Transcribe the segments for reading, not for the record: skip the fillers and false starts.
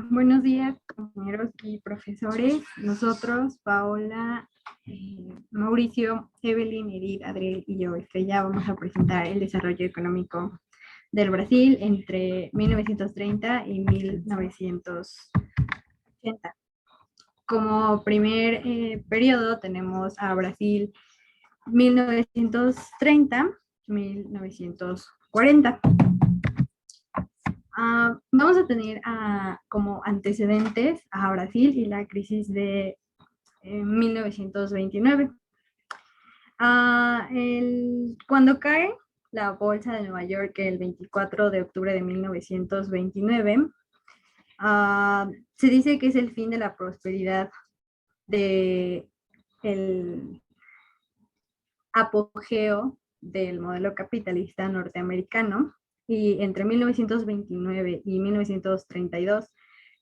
Buenos días, compañeros y profesores. Nosotros, Paola, Mauricio, Evelyn, Edith, Adriel y yo, Estrella, vamos a presentar el desarrollo económico del Brasil entre 1930 y 1980. Como primer periodo tenemos a Brasil 1930-1940. Vamos a tener como antecedentes a Brasil y la crisis de 1929. Cuando cae la bolsa de Nueva York el 24 de octubre de 1929, se dice que es el fin de la prosperidad del apogeo del modelo capitalista norteamericano, y entre 1929 y 1932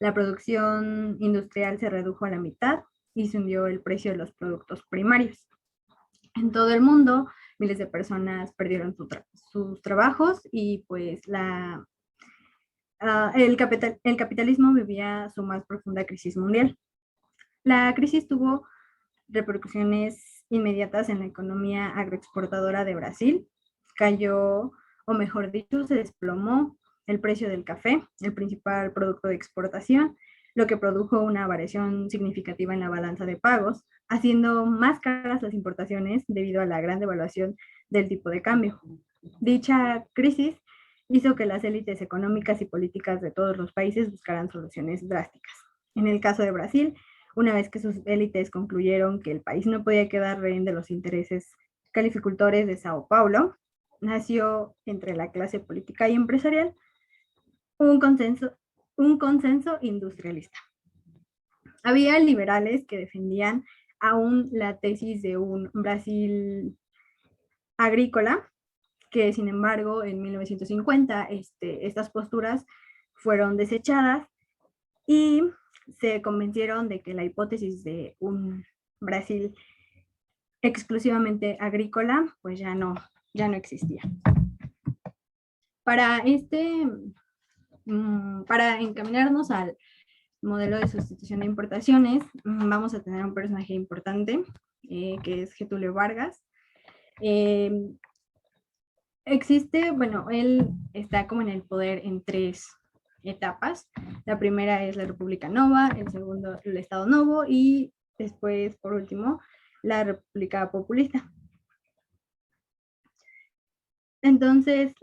la producción industrial se redujo a la mitad y se hundió el precio de los productos primarios. En todo el mundo, miles de personas perdieron sus trabajos y pues el capitalismo vivía su más profunda crisis mundial. La crisis tuvo repercusiones inmediatas en la economía agroexportadora de Brasil. Cayó, o mejor dicho, se desplomó el precio del café, el principal producto de exportación, lo que produjo una variación significativa en la balanza de pagos, haciendo más caras las importaciones debido a la gran devaluación del tipo de cambio. Dicha crisis hizo que las élites económicas y políticas de todos los países buscaran soluciones drásticas. En el caso de Brasil, una vez que sus élites concluyeron que el país no podía quedar rehén de los intereses calificultores de Sao Paulo, nació entre la clase política y empresarial un consenso industrialista. Había liberales que defendían aún la tesis de un Brasil agrícola, que sin embargo en 1950 estas posturas fueron desechadas y se convencieron de que la hipótesis de un Brasil exclusivamente agrícola pues ya no existía. Para encaminarnos al modelo de sustitución de importaciones, vamos a tener un personaje importante, que es Getúlio Vargas. Él está como en el poder en tres etapas. La primera es la República Nova, el segundo el Estado Novo y después, por último, la República Populista. Entonces,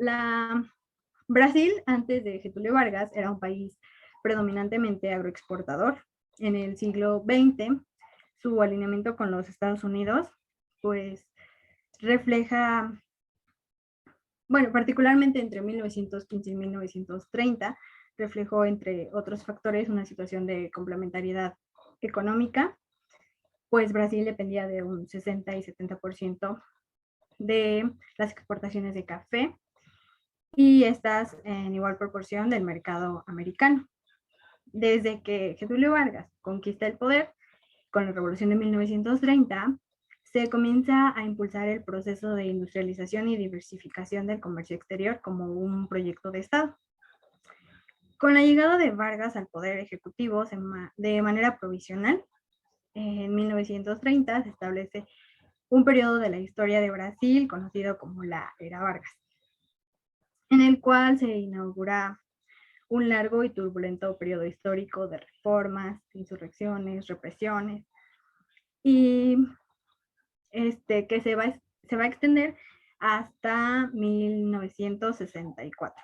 Brasil, antes de Getúlio Vargas, era un país predominantemente agroexportador. En el siglo XX, su alineamiento con los Estados Unidos, pues, refleja, particularmente entre 1915 y 1930, reflejó, entre otros factores, una situación de complementariedad económica, pues Brasil dependía de un 60 y 70% de las exportaciones de café, y estas en igual proporción del mercado americano. Desde que Getúlio Vargas conquista el poder, con la Revolución de 1930, se comienza a impulsar el proceso de industrialización y diversificación del comercio exterior como un proyecto de Estado. Con la llegada de Vargas al poder ejecutivo de manera provisional, en 1930 se establece un periodo de la historia de Brasil conocido como la Era Vargas, en el cual se inaugura un largo y turbulento periodo histórico de reformas, insurrecciones, represiones, y que se va a extender hasta 1964.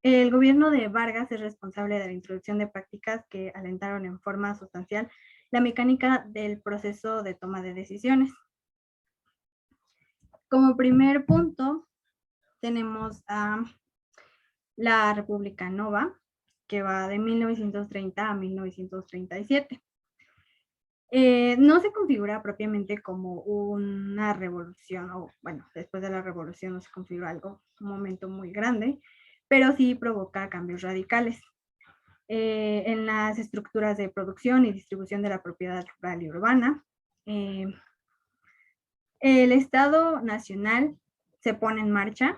El gobierno de Vargas es responsable de la introducción de prácticas que alentaron en forma sustancial la mecánica del proceso de toma de decisiones. Como primer punto, tenemos a la República Nova, que va de 1930 a 1937. No se configura propiamente como una revolución, o después de la revolución no se configura algo, un momento muy grande, pero sí provoca cambios radicales en las estructuras de producción y distribución de la propiedad rural y urbana. El Estado Nacional se pone en marcha.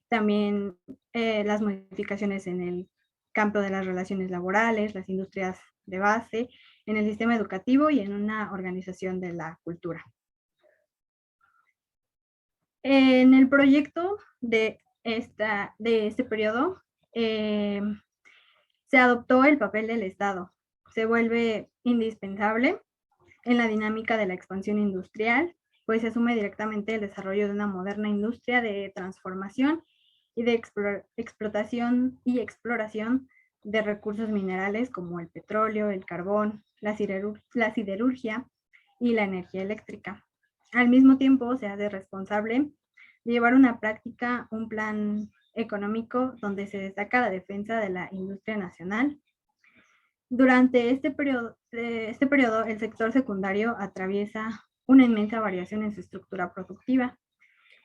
También las modificaciones en el campo de las relaciones laborales, las industrias de base, en el sistema educativo y en una organización de la cultura. En el proyecto de este periodo, se adoptó el papel del Estado. Se vuelve indispensable en la dinámica de la expansión industrial, pues se asume directamente el desarrollo de una moderna industria de transformación y de explotación y exploración de recursos minerales como el petróleo, el carbón, la siderurgia y la energía eléctrica. Al mismo tiempo, se hace responsable de llevar una práctica, un plan económico donde se destaca la defensa de la industria nacional. Durante este periodo, el sector secundario atraviesa una inmensa variación en su estructura productiva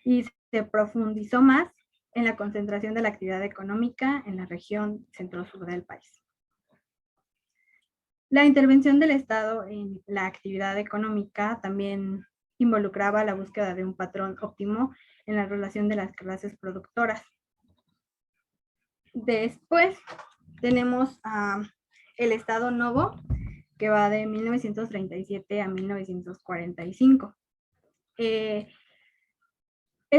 y se profundizó más en la concentración de la actividad económica en la región centro-sur del país. La intervención del Estado en la actividad económica también involucraba la búsqueda de un patrón óptimo en la relación de las clases productoras. Después tenemos el Estado Novo, que va de 1937 a 1945. Es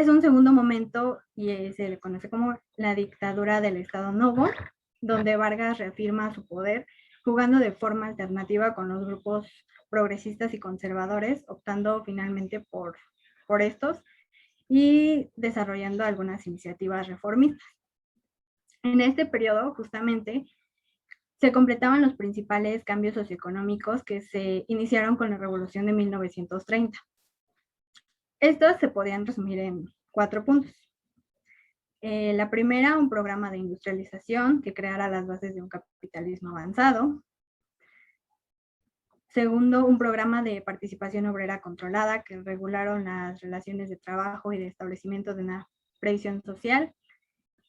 un segundo momento y se le conoce como la dictadura del Estado Novo, donde Vargas reafirma su poder jugando de forma alternativa con los grupos progresistas y conservadores, optando finalmente por estos y desarrollando algunas iniciativas reformistas. En este periodo, justamente, se completaban los principales cambios socioeconómicos que se iniciaron con la Revolución de 1930. Estos se podían resumir en 4 puntos. La primera, un programa de industrialización que creara las bases de un capitalismo avanzado. Segundo, un programa de participación obrera controlada que regularon las relaciones de trabajo y de establecimiento de una previsión social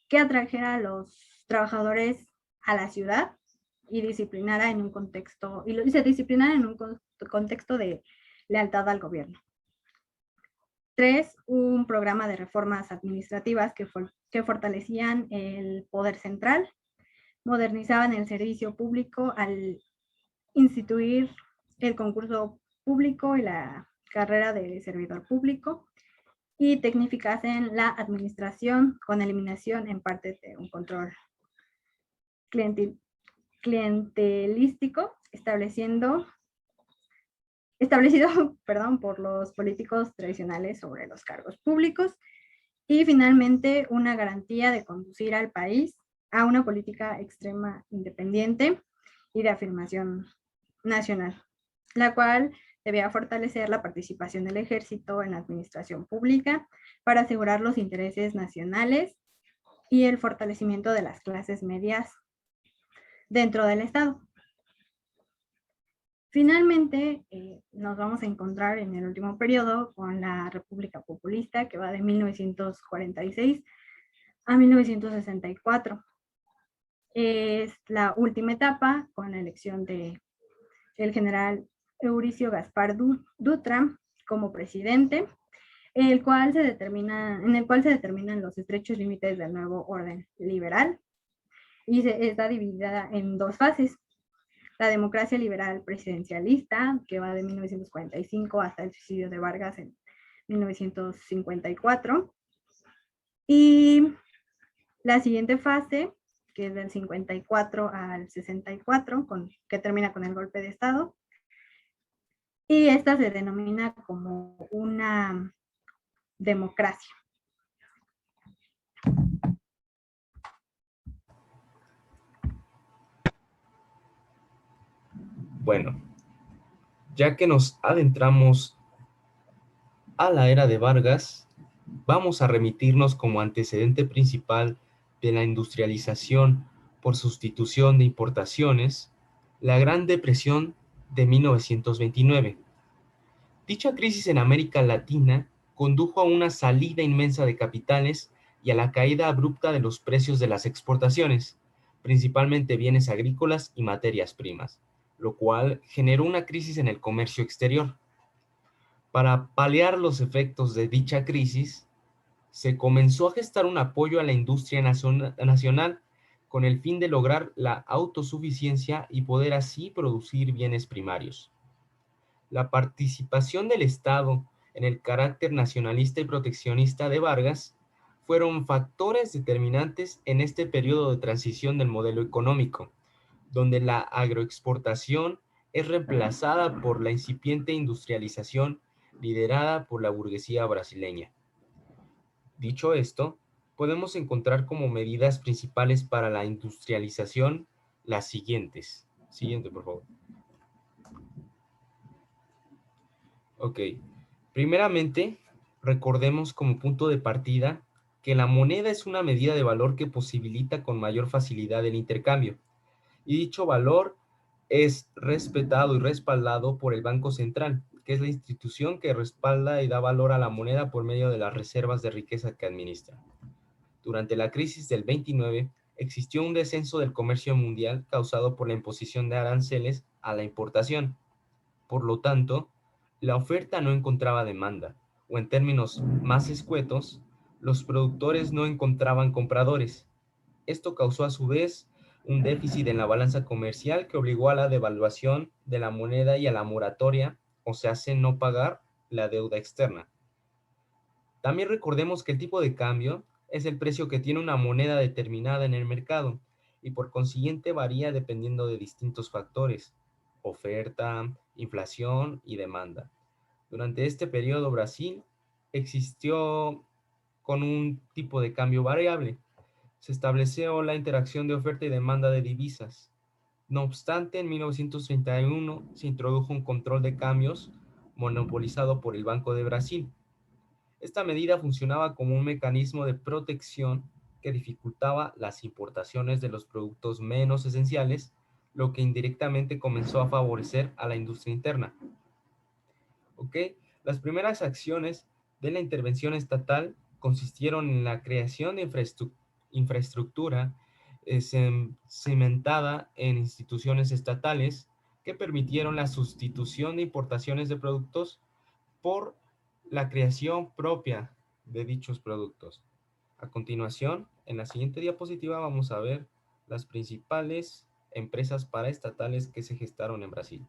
que atrajera a los trabajadores a la ciudad y disciplinara en un contexto, y se disciplinara en un contexto de lealtad al gobierno. 3, un programa de reformas administrativas que fortalecían el poder central, modernizaban el servicio público al instituir el concurso público y la carrera de servidor público, y tecnificasen la administración con eliminación en parte de un control clientelístico establecido por los políticos tradicionales sobre los cargos públicos, y finalmente una garantía de conducir al país a una política extrema independiente y de afirmación nacional, la cual debía fortalecer la participación del ejército en la administración pública para asegurar los intereses nacionales y el fortalecimiento de las clases medias dentro del Estado. Finalmente, nos vamos a encontrar en el último periodo con la República Populista, que va de 1946 a 1964. Es la última etapa con la elección del general Euricio Gaspar Dutra como presidente, en el cual se determinan los estrechos límites del nuevo orden liberal, y está dividida en 2 fases. La democracia liberal presidencialista, que va de 1945 hasta el suicidio de Vargas en 1954. Y la siguiente fase, que es del 54 al 64, que termina con el golpe de Estado. Y esta se denomina como una democracia. Bueno, ya que nos adentramos a la era de Vargas, vamos a remitirnos como antecedente principal de la industrialización por sustitución de importaciones, la Gran Depresión de 1929. Dicha crisis en América Latina condujo a una salida inmensa de capitales y a la caída abrupta de los precios de las exportaciones, principalmente bienes agrícolas y materias primas, lo cual generó una crisis en el comercio exterior. Para paliar los efectos de dicha crisis, se comenzó a gestar un apoyo a la industria nacional con el fin de lograr la autosuficiencia y poder así producir bienes primarios. La participación del Estado en el carácter nacionalista y proteccionista de Vargas fueron factores determinantes en este periodo de transición del modelo económico, donde la agroexportación es reemplazada por la incipiente industrialización liderada por la burguesía brasileña. Dicho esto, podemos encontrar como medidas principales para la industrialización las siguientes. Siguiente, por favor. Ok. Primeramente, recordemos como punto de partida que la moneda es una medida de valor que posibilita con mayor facilidad el intercambio. Y dicho valor es respetado y respaldado por el Banco Central, que es la institución que respalda y da valor a la moneda por medio de las reservas de riqueza que administra. Durante la crisis del 29, existió un descenso del comercio mundial causado por la imposición de aranceles a la importación. Por lo tanto, la oferta no encontraba demanda, o en términos más escuetos, los productores no encontraban compradores. Esto causó a su vez un déficit en la balanza comercial que obligó a la devaluación de la moneda y a la moratoria, o se hace no pagar la deuda externa. También recordemos que el tipo de cambio es el precio que tiene una moneda determinada en el mercado y por consiguiente varía dependiendo de distintos factores: oferta, inflación y demanda. Durante este periodo Brasil existió con un tipo de cambio variable. Se estableció la interacción de oferta y demanda de divisas. No obstante, en 1931 se introdujo un control de cambios monopolizado por el Banco de Brasil. Esta medida funcionaba como un mecanismo de protección que dificultaba las importaciones de los productos menos esenciales, lo que indirectamente comenzó a favorecer a la industria interna. ¿Ok? Las primeras acciones de la intervención estatal consistieron en la creación de infraestructura cimentada en instituciones estatales que permitieron la sustitución de importaciones de productos por la creación propia de dichos productos. A continuación, en la siguiente diapositiva vamos a ver las principales empresas paraestatales que se gestaron en Brasil.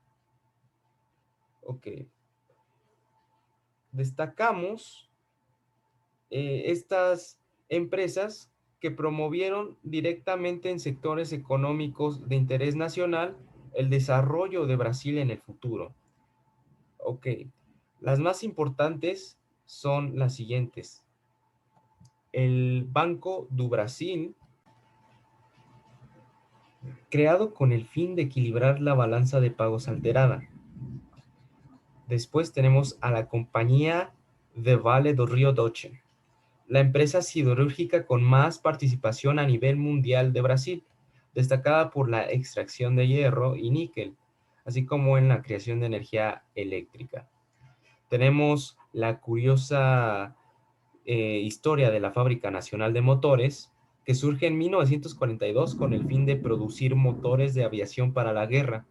Ok. Destacamos estas empresas que promovieron directamente en sectores económicos de interés nacional el desarrollo de Brasil en el futuro. Ok, las más importantes son las siguientes. El Banco do Brasil, creado con el fin de equilibrar la balanza de pagos alterada. Después tenemos a la Compañía de Vale do Rio Doce, la empresa siderúrgica con más participación a nivel mundial de Brasil, destacada por la extracción de hierro y níquel, así como en la creación de energía eléctrica. Tenemos la curiosa historia de la Fábrica Nacional de Motores, que surge en 1942 con el fin de producir motores de aviación para la guerra.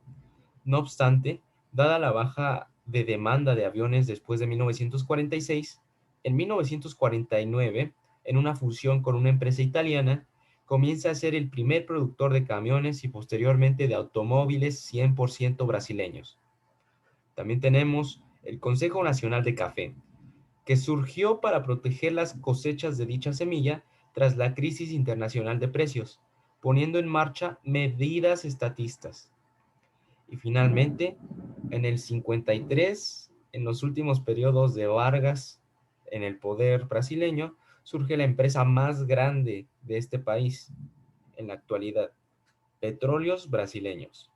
No obstante, dada la baja de demanda de aviones después de 1946, en 1949, en una fusión con una empresa italiana, comienza a ser el primer productor de camiones y posteriormente de automóviles 100% brasileños. También tenemos el Consejo Nacional de Café, que surgió para proteger las cosechas de dicha semilla tras la crisis internacional de precios, poniendo en marcha medidas estatistas. Y finalmente, en el 53, en los últimos periodos de Vargas en el poder brasileño, surge la empresa más grande de este país en la actualidad, Petróleos Brasileños,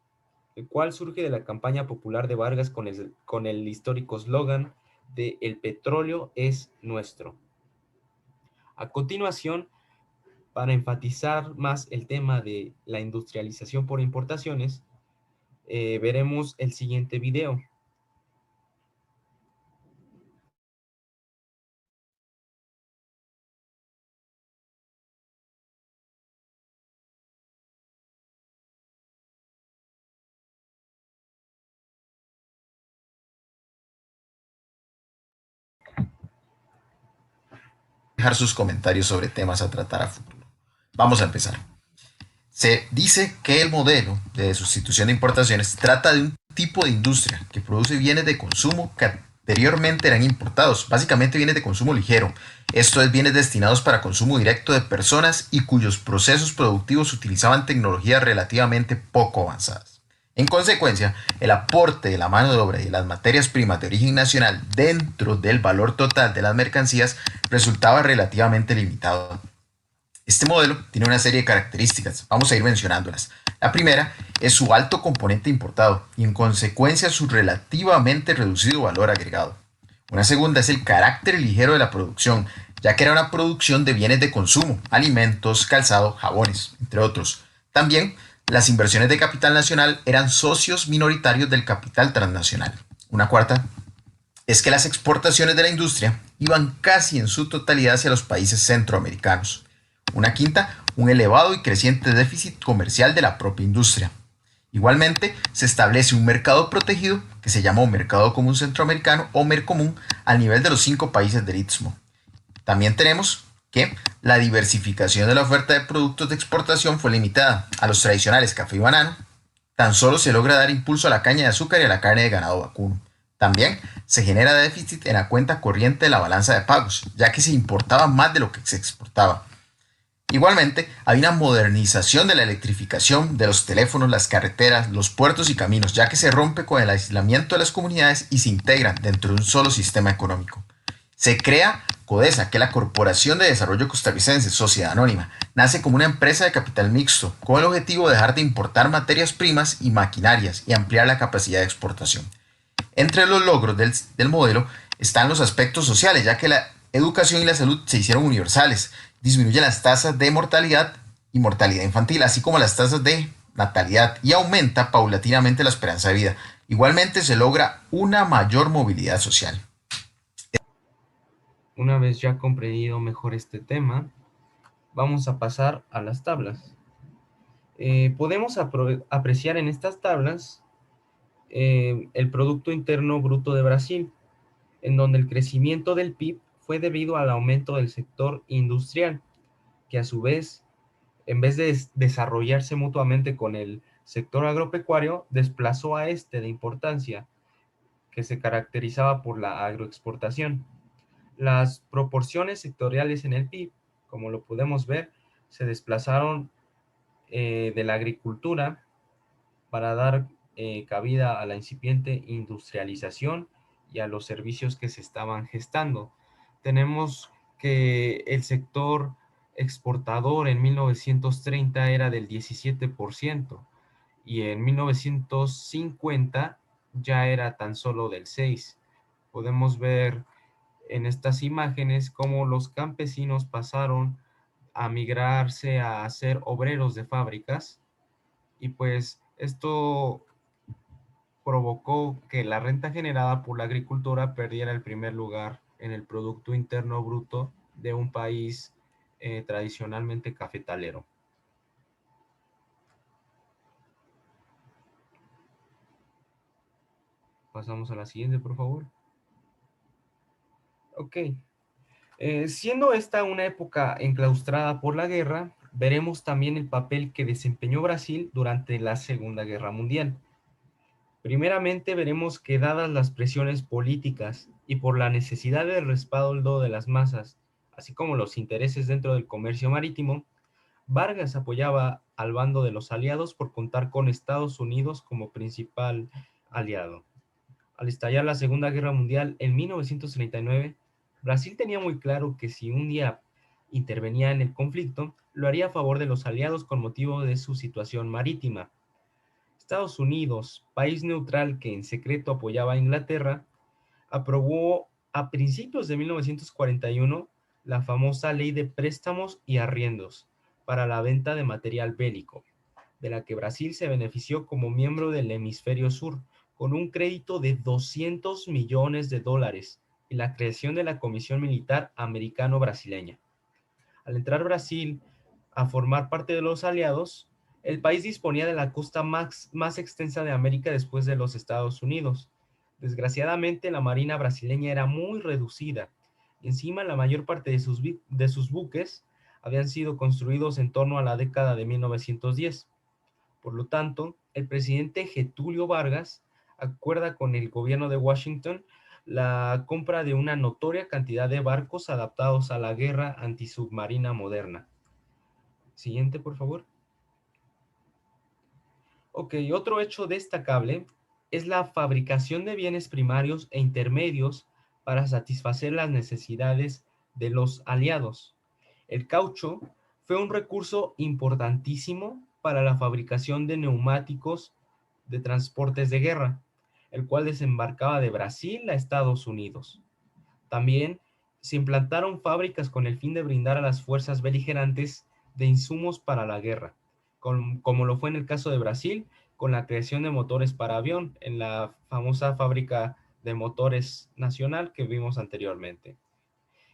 el cual surge de la campaña popular de Vargas con el histórico eslogan de "El petróleo es nuestro". A continuación, para enfatizar más el tema de la industrialización por importaciones, veremos el siguiente video. Dejar sus comentarios sobre temas a tratar a futuro. Vamos a empezar. Se dice que el modelo de sustitución de importaciones trata de un tipo de industria que produce bienes de consumo que anteriormente eran importados, básicamente bienes de consumo ligero. Esto es bienes destinados para consumo directo de personas y cuyos procesos productivos utilizaban tecnologías relativamente poco avanzadas. En consecuencia, el aporte de la mano de obra y de las materias primas de origen nacional dentro del valor total de las mercancías resultaba relativamente limitado. Este modelo tiene una serie de características, vamos a ir mencionándolas. La primera es su alto componente importado y en consecuencia su relativamente reducido valor agregado. Una segunda es el carácter ligero de la producción, ya que era una producción de bienes de consumo, alimentos, calzado, jabones, entre otros. También las inversiones de capital nacional eran socios minoritarios del capital transnacional. Una cuarta es que las exportaciones de la industria iban casi en su totalidad hacia los países centroamericanos. Una quinta, un elevado y creciente déficit comercial de la propia industria. Igualmente, se establece un mercado protegido que se llama Mercado Común Centroamericano o Mercomún al nivel de los 5 países del Istmo. También tenemos que la diversificación de la oferta de productos de exportación fue limitada a los tradicionales café y banano. Tan solo se logra dar impulso a la caña de azúcar y a la carne de ganado vacuno. También se genera déficit en la cuenta corriente de la balanza de pagos, ya que se importaba más de lo que se exportaba. Igualmente, hay una modernización de la electrificación de los teléfonos, las carreteras, los puertos y caminos, ya que se rompe con el aislamiento de las comunidades y se integran dentro de un solo sistema económico. Se crea Codesa, que es la Corporación de Desarrollo Costarricense, Sociedad Anónima. Nace como una empresa de capital mixto, con el objetivo de dejar de importar materias primas y maquinarias y ampliar la capacidad de exportación. Entre los logros del modelo están los aspectos sociales, ya que la educación y la salud se hicieron universales, disminuyen las tasas de mortalidad y mortalidad infantil, así como las tasas de natalidad y aumenta paulatinamente la esperanza de vida. Igualmente se logra una mayor movilidad social. Una vez ya comprendido mejor este tema, vamos a pasar a las tablas. Podemos apreciar en estas tablas el Producto Interno Bruto de Brasil, en donde el crecimiento del PIB fue debido al aumento del sector industrial, que a su vez, en vez de desarrollarse mutuamente con el sector agropecuario, desplazó a este de importancia, que se caracterizaba por la agroexportación. Las proporciones sectoriales en el PIB, como lo podemos ver, se desplazaron de la agricultura para dar cabida a la incipiente industrialización y a los servicios que se estaban gestando. Tenemos que el sector exportador en 1930 era del 17% y en 1950 ya era tan solo del 6%. Podemos ver en estas imágenes cómo los campesinos pasaron a migrarse a ser obreros de fábricas y pues esto provocó que la renta generada por la agricultura perdiera el primer lugar en el Producto Interno Bruto de un país tradicionalmente cafetalero. Pasamos a la siguiente, por favor. Ok. Siendo esta una época enclaustrada por la guerra, veremos también el papel que desempeñó Brasil durante la Segunda Guerra Mundial. Primeramente veremos que dadas las presiones políticas y por la necesidad de respaldo de las masas, así como los intereses dentro del comercio marítimo, Vargas apoyaba al bando de los aliados por contar con Estados Unidos como principal aliado. Al estallar la Segunda Guerra Mundial en 1939, Brasil tenía muy claro que si un día intervenía en el conflicto, lo haría a favor de los aliados con motivo de su situación marítima. Estados Unidos, país neutral que en secreto apoyaba a Inglaterra, aprobó a principios de 1941 la famosa Ley de Préstamos y Arriendos para la venta de material bélico, de la que Brasil se benefició como miembro del hemisferio sur, con un crédito de 200 millones de dólares y la creación de la Comisión Militar Americano-Brasileña. Al entrar Brasil a formar parte de los aliados, el país disponía de la costa más extensa de América después de los Estados Unidos. Desgraciadamente, la marina brasileña era muy reducida. Encima, la mayor parte de sus buques habían sido construidos en torno a la década de 1910. Por lo tanto, el presidente Getúlio Vargas acuerda con el gobierno de Washington la compra de una notoria cantidad de barcos adaptados a la guerra antisubmarina moderna. Siguiente, por favor. Ok, otro hecho destacable es la fabricación de bienes primarios e intermedios para satisfacer las necesidades de los aliados. El caucho fue un recurso importantísimo para la fabricación de neumáticos de transportes de guerra, el cual desembarcaba de Brasil a Estados Unidos. También se implantaron fábricas con el fin de brindar a las fuerzas beligerantes de insumos para la guerra, como lo fue en el caso de Brasil, con la creación de motores para avión en la famosa fábrica de motores nacional que vimos anteriormente.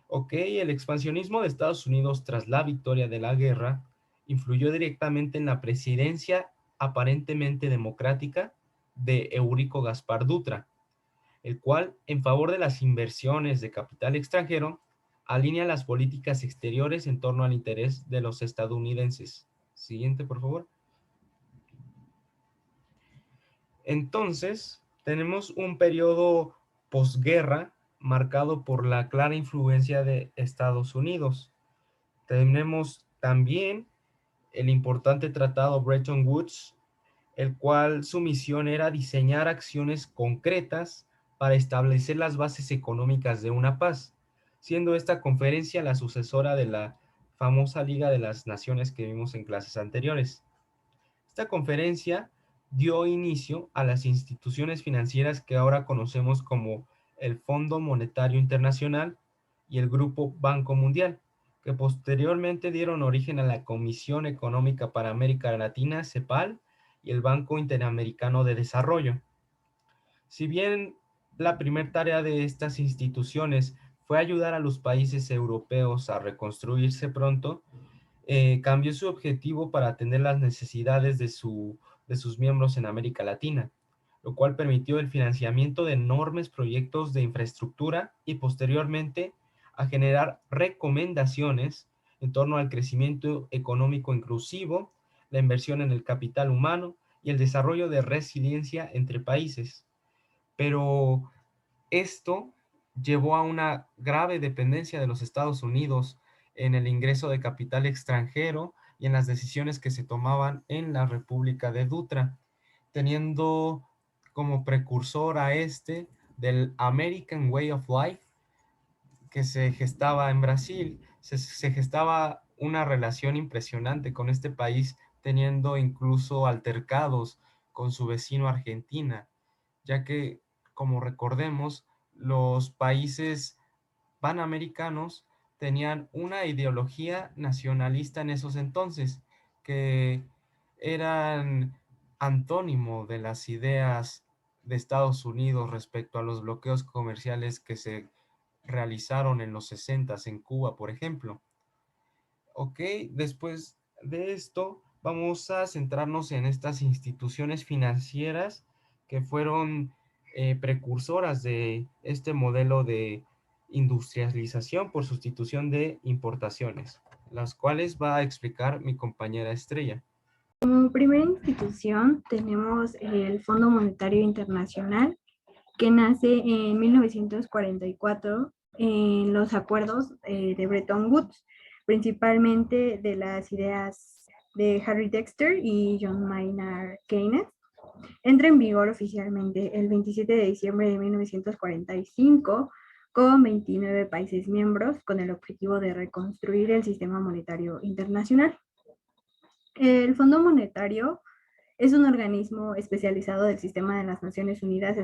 Ok, el expansionismo de Estados Unidos tras la victoria de la guerra influyó directamente en la presidencia aparentemente democrática de Eurico Gaspar Dutra, el cual, en favor de las inversiones de capital extranjero, alinea las políticas exteriores en torno al interés de los estadounidenses. Siguiente, por favor. Entonces, tenemos un periodo posguerra marcado por la clara influencia de Estados Unidos. Tenemos también el importante tratado Bretton Woods, el cual su misión era diseñar acciones concretas para establecer las bases económicas de una paz, siendo esta conferencia la sucesora de la famosa Liga de las Naciones que vimos en clases anteriores. Esta conferencia dio inicio a las instituciones financieras que ahora conocemos como el Fondo Monetario Internacional y el Grupo Banco Mundial, que posteriormente dieron origen a la Comisión Económica para América Latina, CEPAL, y el Banco Interamericano de Desarrollo. Si bien la primera tarea de estas instituciones fue ayudar a los países europeos a reconstruirse pronto, cambió su objetivo para atender las necesidades de sus miembros en América Latina, lo cual permitió el financiamiento de enormes proyectos de infraestructura y posteriormente a generar recomendaciones en torno al crecimiento económico inclusivo, la inversión en el capital humano y el desarrollo de resiliencia entre países. Pero esto llevó a una grave dependencia de los Estados Unidos en el ingreso de capital extranjero y en las decisiones que se tomaban en la República de Dutra, teniendo como precursor a del American Way of Life que se gestaba en Brasil. Se gestaba una relación impresionante con este país, teniendo incluso altercados con su vecino Argentina, ya que, como recordemos, los países panamericanos tenían una ideología nacionalista en esos entonces, que eran antónimo de las ideas de Estados Unidos respecto a los bloqueos comerciales que se realizaron en los 60 en Cuba, por ejemplo. Ok, después de esto vamos a centrarnos en estas instituciones financieras que fueron precursoras de este modelo de industrialización por sustitución de importaciones, las cuales va a explicar mi compañera Estrella. Como primera institución tenemos el Fondo Monetario Internacional, que nace en 1944 en los acuerdos de Bretton Woods, principalmente de las ideas de Harry Dexter y John Maynard Keynes. Entra en vigor oficialmente el 27 de diciembre de 1945 con 29 países miembros con el objetivo de reconstruir el sistema monetario internacional. El Fondo Monetario es un organismo especializado del sistema de las Naciones Unidas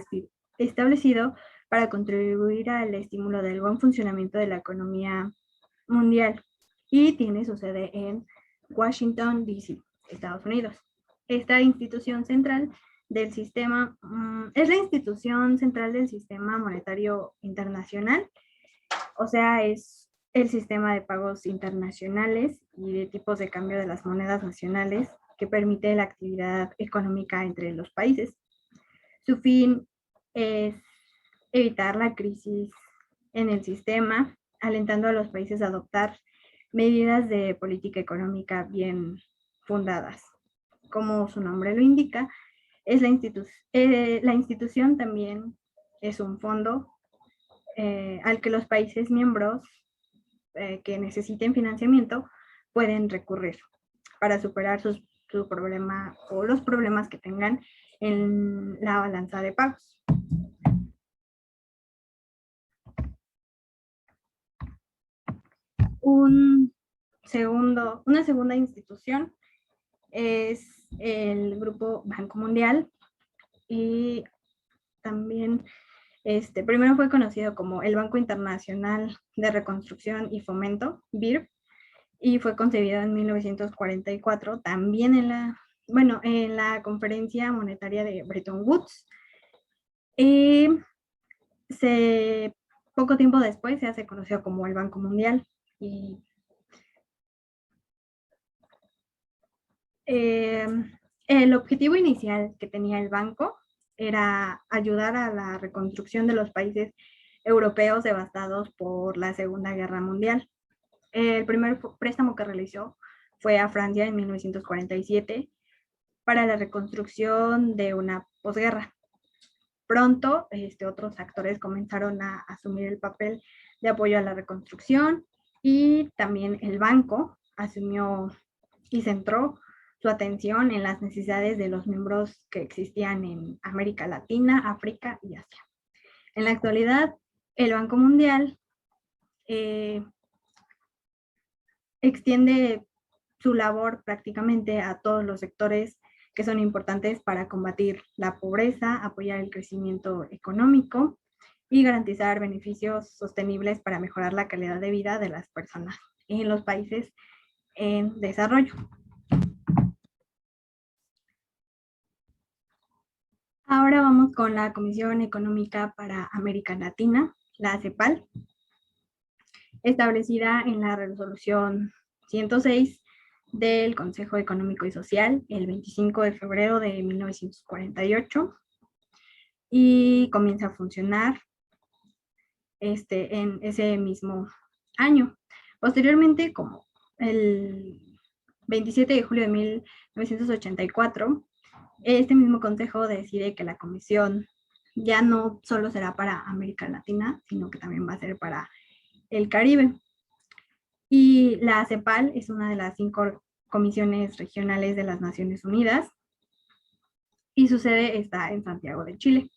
establecido para contribuir al estímulo del buen funcionamiento de la economía mundial y tiene su sede en Washington, D.C., Estados Unidos. Esta institución central del sistema es la institución central del sistema monetario internacional, o sea, es el sistema de pagos internacionales y de tipos de cambio de las monedas nacionales que permite la actividad económica entre los países. Su fin es evitar la crisis en el sistema, alentando a los países a adoptar medidas de política económica bien fundadas. Como su nombre lo indica, es la institución también es un fondo al que los países miembros que necesiten financiamiento pueden recurrir para superar su problema o los problemas que tengan en la balanza de pagos. Una segunda institución es el Grupo Banco Mundial, y también primero fue conocido como el Banco Internacional de Reconstrucción y Fomento, BIRF, y fue concebido en 1944, también en la Conferencia Monetaria de Bretton Woods. Y poco tiempo después se hace conocido como el Banco Mundial. Y el objetivo inicial que tenía el banco era ayudar a la reconstrucción de los países europeos devastados por la Segunda Guerra Mundial. El primer préstamo que realizó fue a Francia en 1947 para la reconstrucción de una posguerra. Pronto, otros actores comenzaron a asumir el papel de apoyo a la reconstrucción, y también el banco asumió y centró su atención en las necesidades de los miembros que existían en América Latina, África y Asia. En la actualidad, el Banco Mundial extiende su labor prácticamente a todos los sectores que son importantes para combatir la pobreza, apoyar el crecimiento económico y garantizar beneficios sostenibles para mejorar la calidad de vida de las personas en los países en desarrollo. Ahora vamos con la Comisión Económica para América Latina, la CEPAL, establecida en la Resolución 106 del Consejo Económico y Social el 25 de febrero de 1948, y comienza a funcionar en ese mismo año. Posteriormente, como el 27 de julio de 1984, este mismo consejo decide que la comisión ya no solo será para América Latina, sino que también va a ser para el Caribe. Y la CEPAL es una de las 5 comisiones regionales de las Naciones Unidas, y su sede está en Santiago de Chile.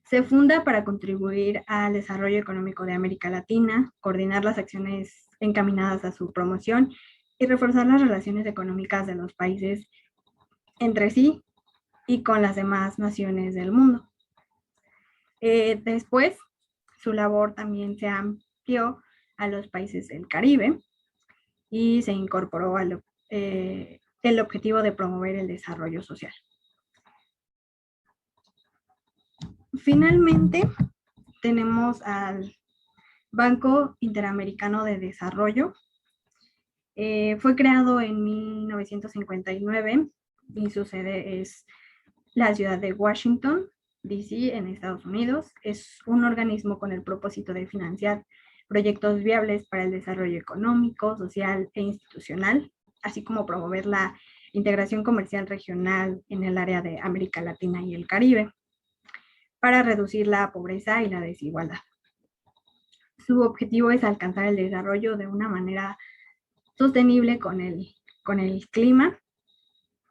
Se funda para contribuir al desarrollo económico de América Latina, coordinar las acciones encaminadas a su promoción y reforzar las relaciones económicas de los países entre sí y con las demás naciones del mundo. Después, su labor también se amplió a los países del Caribe y se incorporó el objetivo de promover el desarrollo social. Finalmente, tenemos al Banco Interamericano de Desarrollo. Fue creado en 1959 y su sede es la ciudad de Washington, D.C., en Estados Unidos. Es un organismo con el propósito de financiar proyectos viables para el desarrollo económico, social e institucional, así como promover la integración comercial regional en el área de América Latina y el Caribe, para reducir la pobreza y la desigualdad. Su objetivo es alcanzar el desarrollo de una manera sostenible con el clima,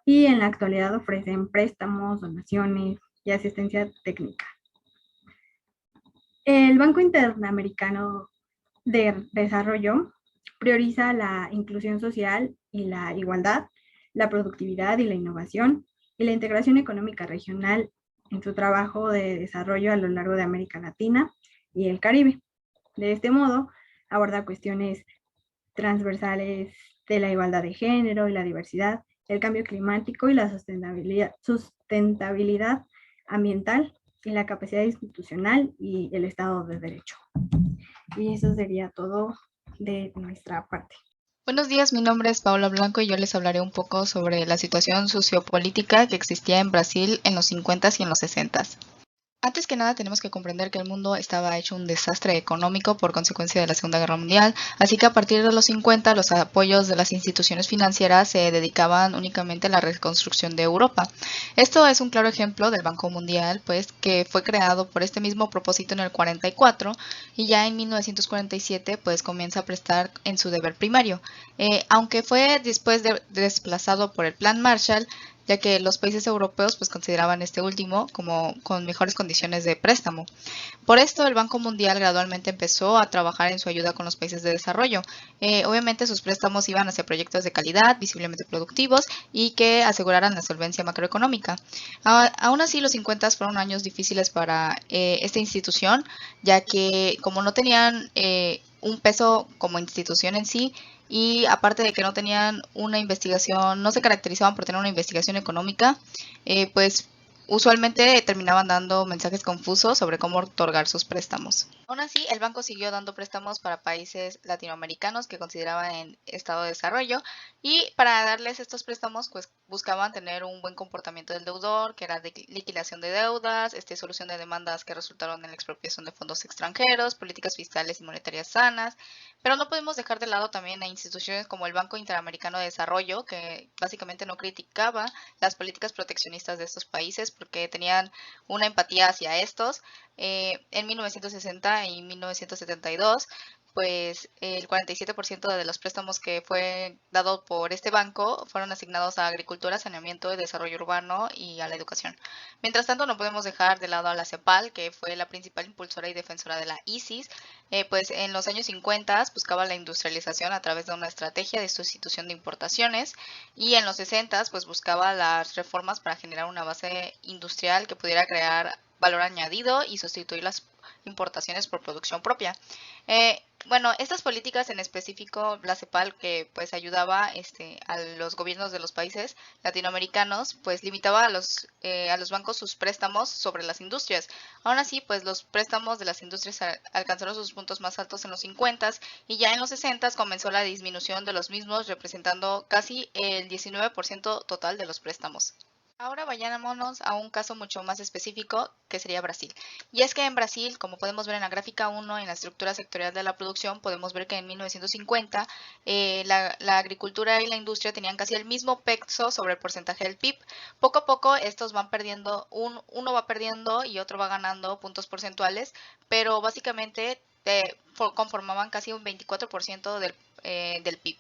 y en la actualidad ofrecen préstamos, donaciones y asistencia técnica. El Banco Interamericano de Desarrollo prioriza la inclusión social y la igualdad, la productividad y la innovación, y la integración económica regional en su trabajo de desarrollo a lo largo de América Latina y el Caribe. De este modo, aborda cuestiones transversales de la igualdad de género y la diversidad, el cambio climático y la sustentabilidad ambiental, y la capacidad institucional y el Estado de Derecho. Y eso sería todo de nuestra parte. Buenos días, mi nombre es Paula Blanco y yo les hablaré un poco sobre la situación sociopolítica que existía en Brasil en los 50s y en los 60s. Antes que nada tenemos que comprender que el mundo estaba hecho un desastre económico por consecuencia de la Segunda Guerra Mundial, así que a partir de los 50 los apoyos de las instituciones financieras se dedicaban únicamente a la reconstrucción de Europa. Esto es un claro ejemplo del Banco Mundial, pues que fue creado por este mismo propósito en el 44 y ya en 1947 pues comienza a prestar en su deber primario. Aunque fue después desplazado por el Plan Marshall, ya que los países europeos pues consideraban este último como con mejores condiciones de préstamo. Por esto el Banco Mundial gradualmente empezó a trabajar en su ayuda con los países de desarrollo. Obviamente sus préstamos iban hacia proyectos de calidad, visiblemente productivos y que aseguraran la solvencia macroeconómica. Aún así los 50 fueron años difíciles para esta institución, ya que como no tenían un peso como institución en sí, y aparte de que no tenían una investigación, no se caracterizaban por tener una investigación económica, pues usualmente terminaban dando mensajes confusos sobre cómo otorgar sus préstamos. Aún así, el banco siguió dando préstamos para países latinoamericanos que consideraban en estado de desarrollo y para darles estos préstamos pues buscaban tener un buen comportamiento del deudor, que era de liquidación de deudas, solución de demandas que resultaron en la expropiación de fondos extranjeros, políticas fiscales y monetarias sanas, pero no podemos dejar de lado también a instituciones como el Banco Interamericano de Desarrollo, que básicamente no criticaba las políticas proteccionistas de estos países porque tenían una empatía hacia estos. En 1960 y 1972, pues el 47% de los préstamos que fue dado por este banco fueron asignados a agricultura, saneamiento, desarrollo urbano y a la educación. Mientras tanto, no podemos dejar de lado a la CEPAL, que fue la principal impulsora y defensora de la ISIS, pues en los años 50 buscaba la industrialización a través de una estrategia de sustitución de importaciones y en los 60 pues buscaba las reformas para generar una base industrial que pudiera crear valor añadido y sustituir las importaciones por producción propia. Bueno, estas políticas en específico, la CEPAL, que pues ayudaba a los gobiernos de los países latinoamericanos, pues limitaba a los bancos sus préstamos sobre las industrias. Aún así, pues los préstamos de las industrias alcanzaron sus puntos más altos en los 50 y ya en los 60 comenzó la disminución de los mismos, representando casi el 19% total de los préstamos. Ahora vayámonos a un caso mucho más específico, que sería Brasil. Y es que en Brasil, como podemos ver en la gráfica 1, en la estructura sectorial de la producción, podemos ver que en 1950 la agricultura y la industria tenían casi el mismo peso sobre el porcentaje del PIB. Poco a poco estos van perdiendo, uno va perdiendo y otro va ganando puntos porcentuales, pero básicamente conformaban casi un 24% del PIB.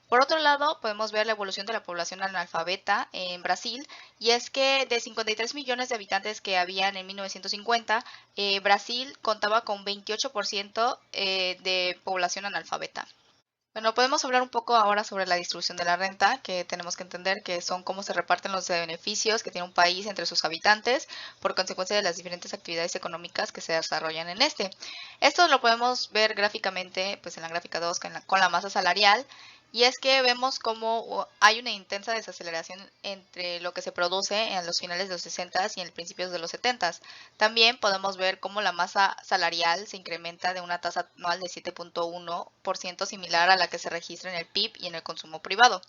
Por otro lado, podemos ver la evolución de la población analfabeta en Brasil, y es que de 53 millones de habitantes que habían en 1950, Brasil contaba con 28% de población analfabeta. Bueno, podemos hablar un poco ahora sobre la distribución de la renta, que tenemos que entender que son cómo se reparten los beneficios que tiene un país entre sus habitantes por consecuencia de las diferentes actividades económicas que se desarrollan en este. Esto lo podemos ver gráficamente, pues en la gráfica 2 con la masa salarial, y es que vemos cómo hay una intensa desaceleración entre lo que se produce en los finales de los 60 y en el principios de los 70. También podemos ver cómo la masa salarial se incrementa de una tasa anual de 7.1%, similar a la que se registra en el PIB y en el consumo privado.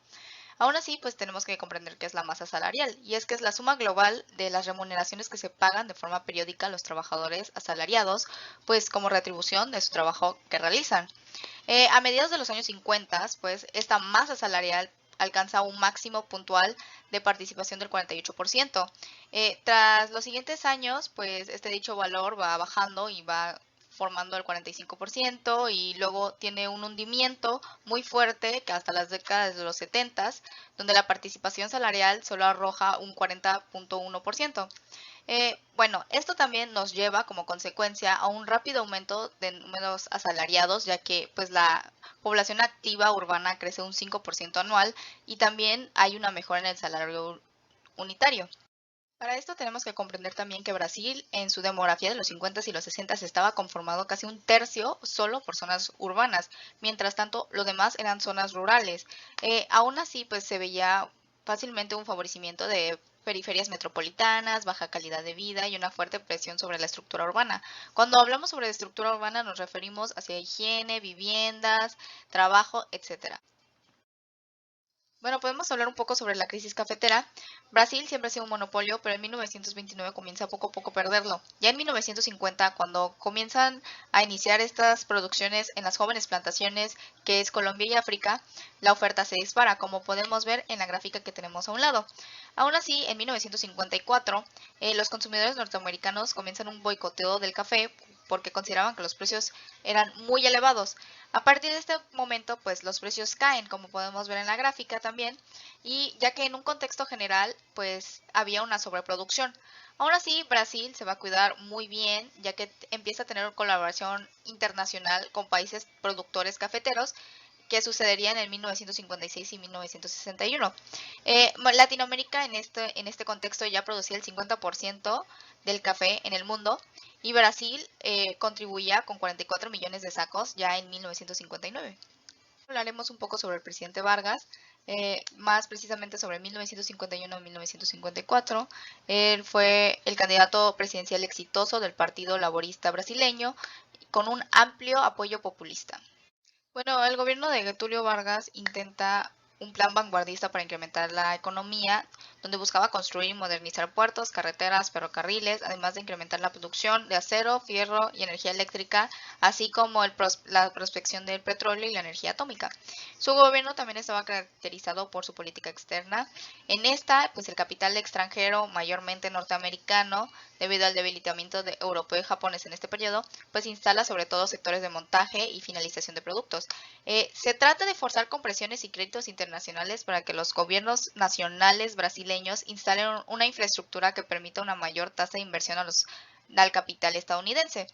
Aún así, pues tenemos que comprender qué es la masa salarial, y es que es la suma global de las remuneraciones que se pagan de forma periódica a los trabajadores asalariados, pues como retribución de su trabajo que realizan. A mediados de los años 50, pues esta masa salarial alcanza un máximo puntual de participación del 48%. Tras los siguientes años, pues este dicho valor va bajando y va formando el 45% y luego tiene un hundimiento muy fuerte que hasta las décadas de los 70, donde la participación salarial solo arroja un 40.1%. Bueno, esto también nos lleva como consecuencia a un rápido aumento de números asalariados, ya que pues la población activa urbana crece un 5% anual y también hay una mejora en el salario unitario. Para esto tenemos que comprender también que Brasil en su demografía de los 50 y los 60 estaba conformado casi un tercio solo por zonas urbanas, mientras tanto lo demás eran zonas rurales. Aún así pues se veía fácilmente un favorecimiento de periferias metropolitanas, baja calidad de vida y una fuerte presión sobre la estructura urbana. Cuando hablamos sobre estructura urbana nos referimos hacia higiene, viviendas, trabajo, etcétera. Bueno, podemos hablar un poco sobre la crisis cafetera. Brasil siempre ha sido un monopolio, pero en 1929 comienza poco a poco a perderlo. Ya en 1950, cuando comienzan a iniciar estas producciones en las jóvenes plantaciones, que es Colombia y África, la oferta se dispara, como podemos ver en la gráfica que tenemos a un lado. Aún así, en 1954, los consumidores norteamericanos comienzan un boicoteo del café porque consideraban que los precios eran muy elevados. A partir de este momento, pues los precios caen, como podemos ver en la gráfica también, y ya que en un contexto general, pues había una sobreproducción. Aún así, Brasil se va a cuidar muy bien, ya que empieza a tener colaboración internacional con países productores cafeteros, que sucedería en el 1956 y 1961. Latinoamérica en este contexto ya producía el 50% del café en el mundo y Brasil contribuía con 44 millones de sacos ya en 1959. Hablaremos un poco sobre el presidente Vargas, más precisamente sobre 1951-1954. Él fue el candidato presidencial exitoso del Partido Laborista brasileño con un amplio apoyo populista. Bueno, el gobierno de Getúlio Vargas intenta un plan vanguardista para incrementar la economía, donde buscaba construir y modernizar puertos, carreteras, ferrocarriles, además de incrementar la producción de acero, fierro y energía eléctrica, así como la prospección del petróleo y la energía atómica. Su gobierno también estaba caracterizado por su política externa. En esta, pues el capital extranjero, mayormente norteamericano, debido al debilitamiento europeo y japonés en este periodo, pues instala sobre todo sectores de montaje y finalización de productos. Se trata de forzar compresiones y créditos internacionales para que los gobiernos nacionales brasileños instalen una infraestructura que permita una mayor tasa de inversión al capital estadounidense.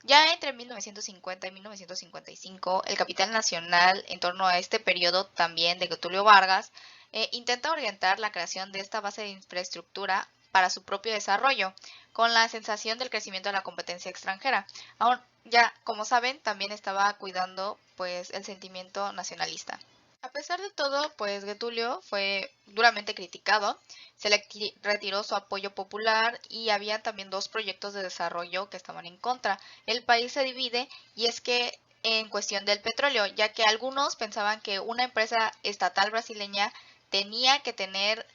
Ya entre 1950 y 1955, el capital nacional, en torno a este periodo también de Getúlio Vargas, intenta orientar la creación de esta base de infraestructura para su propio desarrollo, con la sensación del crecimiento de la competencia extranjera. Aún ya, como saben, también estaba cuidando pues el sentimiento nacionalista. A pesar de todo, pues Getulio fue duramente criticado, se le retiró su apoyo popular y había también dos proyectos de desarrollo que estaban en contra. El país se divide y es que en cuestión del petróleo, ya que algunos pensaban que una empresa estatal brasileña tenía que tener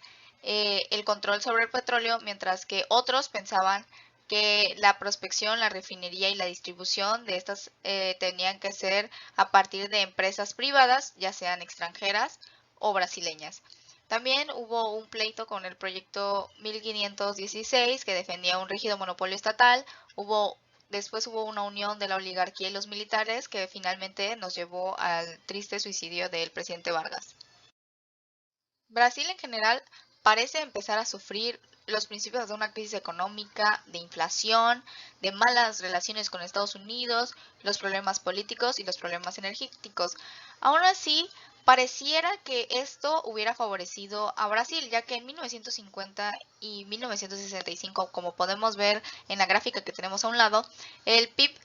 el control sobre el petróleo, mientras que otros pensaban que la prospección, la refinería y la distribución de estas tenían que ser a partir de empresas privadas, ya sean extranjeras o brasileñas. También hubo un pleito con el proyecto 1516 que defendía un rígido monopolio estatal. Después hubo una unión de la oligarquía y los militares que finalmente nos llevó al triste suicidio del presidente Vargas. Brasil en general parece empezar a sufrir los principios de una crisis económica, de inflación, de malas relaciones con Estados Unidos, los problemas políticos y los problemas energéticos. Aún así, pareciera que esto hubiera favorecido a Brasil, ya que en 1950 y 1965, como podemos ver en la gráfica que tenemos a un lado, el PIB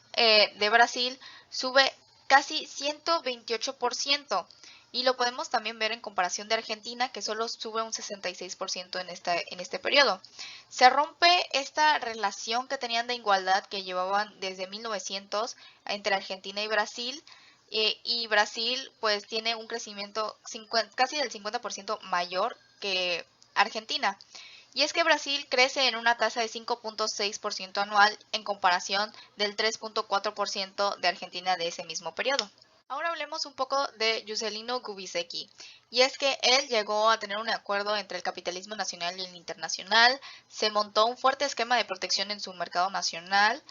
de Brasil sube casi 128%. Y lo podemos también ver en comparación de Argentina, que solo sube un 66% en este periodo. Se rompe esta relación que tenían de igualdad que llevaban desde 1900 entre Argentina y Brasil. Y Brasil pues tiene un crecimiento casi del 50% mayor que Argentina. Y es que Brasil crece en una tasa de 5.6% anual en comparación del 3.4% de Argentina de ese mismo periodo. Ahora hablemos un poco de Juscelino Kubitschek, y es que él llegó a tener un acuerdo entre el capitalismo nacional y el internacional, se montó un fuerte esquema de protección en su mercado nacional.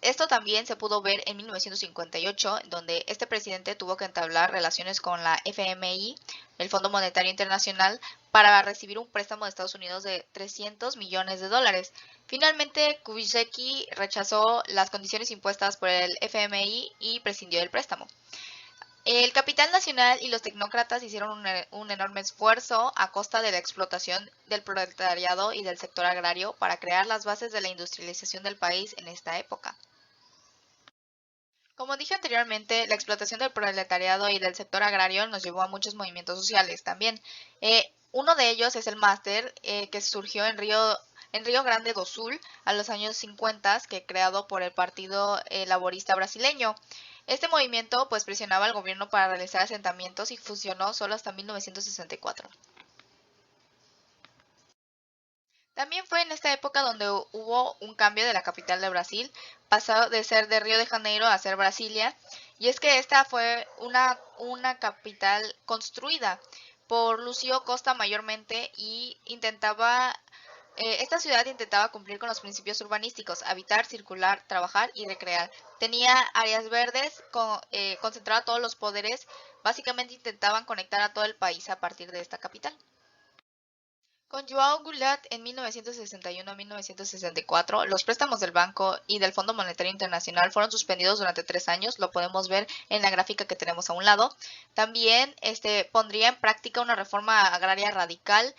Esto también se pudo ver en 1958, donde este presidente tuvo que entablar relaciones con la FMI, el Fondo Monetario Internacional, para recibir un préstamo de Estados Unidos de 300 millones de dólares. Finalmente, Kubitschek rechazó las condiciones impuestas por el FMI y prescindió del préstamo. El capital nacional y los tecnócratas hicieron un enorme esfuerzo a costa de la explotación del proletariado y del sector agrario para crear las bases de la industrialización del país en esta época. Como dije anteriormente, la explotación del proletariado y del sector agrario nos llevó a muchos movimientos sociales también. Uno de ellos es el máster que surgió en Río Grande do Sul a los años 50, que creado por el Partido Laborista brasileño. Este movimiento pues presionaba al gobierno para realizar asentamientos y funcionó solo hasta 1964. También fue en esta época donde hubo un cambio de la capital de Brasil, pasó de ser de Río de Janeiro a ser Brasilia, y es que esta fue una capital construida por Lúcio Costa mayormente y esta ciudad intentaba cumplir con los principios urbanísticos: habitar, circular, trabajar y recrear. Tenía áreas verdes, concentraba todos los poderes, básicamente intentaban conectar a todo el país a partir de esta capital. Con João Goulart en 1961 a 1964, los préstamos del Banco y del Fondo Monetario Internacional fueron suspendidos durante 3 años, lo podemos ver en la gráfica que tenemos a un lado. También pondría en práctica una reforma agraria radical,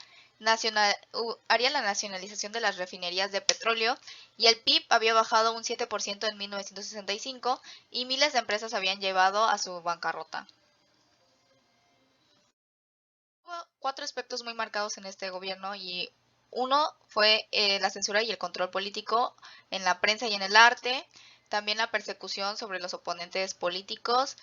haría la nacionalización de las refinerías de petróleo, y el PIB había bajado un 7% en 1965 y miles de empresas habían llevado a su bancarrota. Hubo 4 aspectos muy marcados en este gobierno, y uno fue la censura y el control político en la prensa y en el arte, también la persecución sobre los oponentes políticos.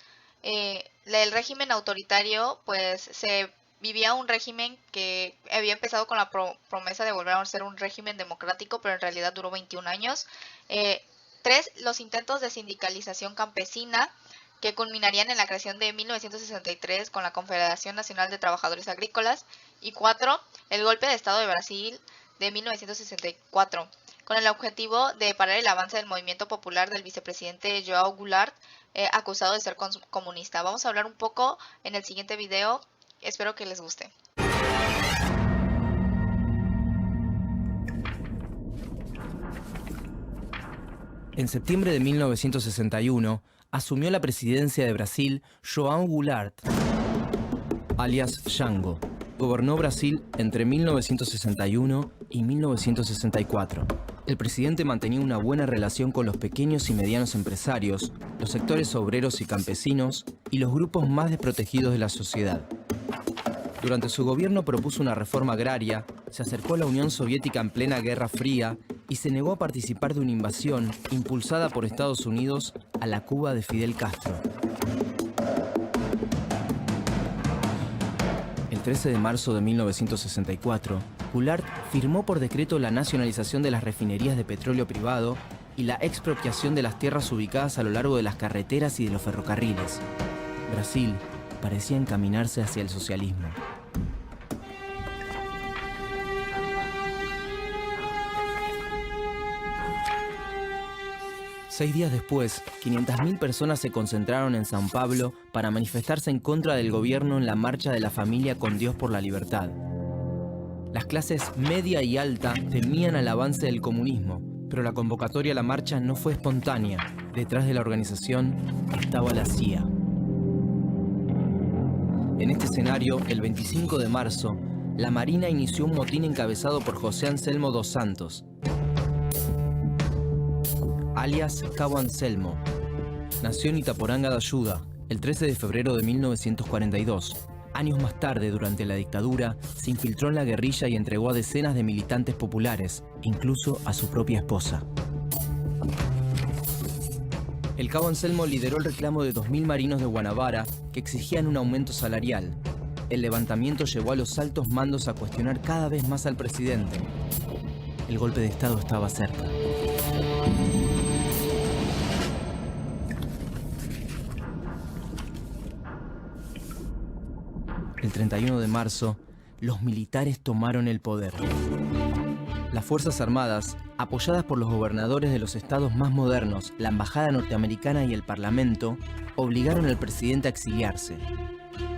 El régimen autoritario, pues se vivía un régimen que había empezado con la promesa de volver a ser un régimen democrático, pero en realidad duró 21 años. 3, los intentos de sindicalización campesina, que culminarían en la creación de 1963 con la Confederación Nacional de Trabajadores Agrícolas. Y 4, el golpe de Estado de Brasil de 1964, con el objetivo de parar el avance del movimiento popular del vicepresidente João Goulart, acusado de ser comunista. Vamos a hablar un poco en el siguiente video, espero que les guste. En septiembre de 1961, asumió la presidencia de Brasil João Goulart, alias Jango. Gobernó Brasil entre 1961 y 1964. El presidente mantenía una buena relación con los pequeños y medianos empresarios, los sectores obreros y campesinos y los grupos más desprotegidos de la sociedad. Durante su gobierno propuso una reforma agraria, se acercó a la Unión Soviética en plena Guerra Fría y se negó a participar de una invasión impulsada por Estados Unidos a la Cuba de Fidel Castro. El 13 de marzo de 1964, Goulart firmó por decreto la nacionalización de las refinerías de petróleo privado y la expropiación de las tierras ubicadas a lo largo de las carreteras y de los ferrocarriles. Brasil parecía encaminarse hacia el socialismo. Seis días después, 500.000 personas se concentraron en São Paulo para manifestarse en contra del gobierno en la Marcha de la Familia con Dios por la Libertad. Las clases media y alta temían el avance del comunismo, pero la convocatoria a la marcha no fue espontánea. Detrás de la organización estaba la CIA. En este escenario, el 25 de marzo, la Marina inició un motín encabezado por José Anselmo dos Santos, alias Cabo Anselmo. Nació en Itaporanga da Ajuda el 13 de febrero de 1942. Años más tarde, durante la dictadura, se infiltró en la guerrilla y entregó a decenas de militantes populares, incluso a su propia esposa. El Cabo Anselmo lideró el reclamo de 2.000 marinos de Guanabara que exigían un aumento salarial. El levantamiento llevó a los altos mandos a cuestionar cada vez más al presidente. El golpe de Estado estaba cerca. El 31 de marzo, los militares tomaron el poder. Las Fuerzas Armadas, apoyadas por los gobernadores de los estados más modernos, la Embajada norteamericana y el Parlamento, obligaron al presidente a exiliarse.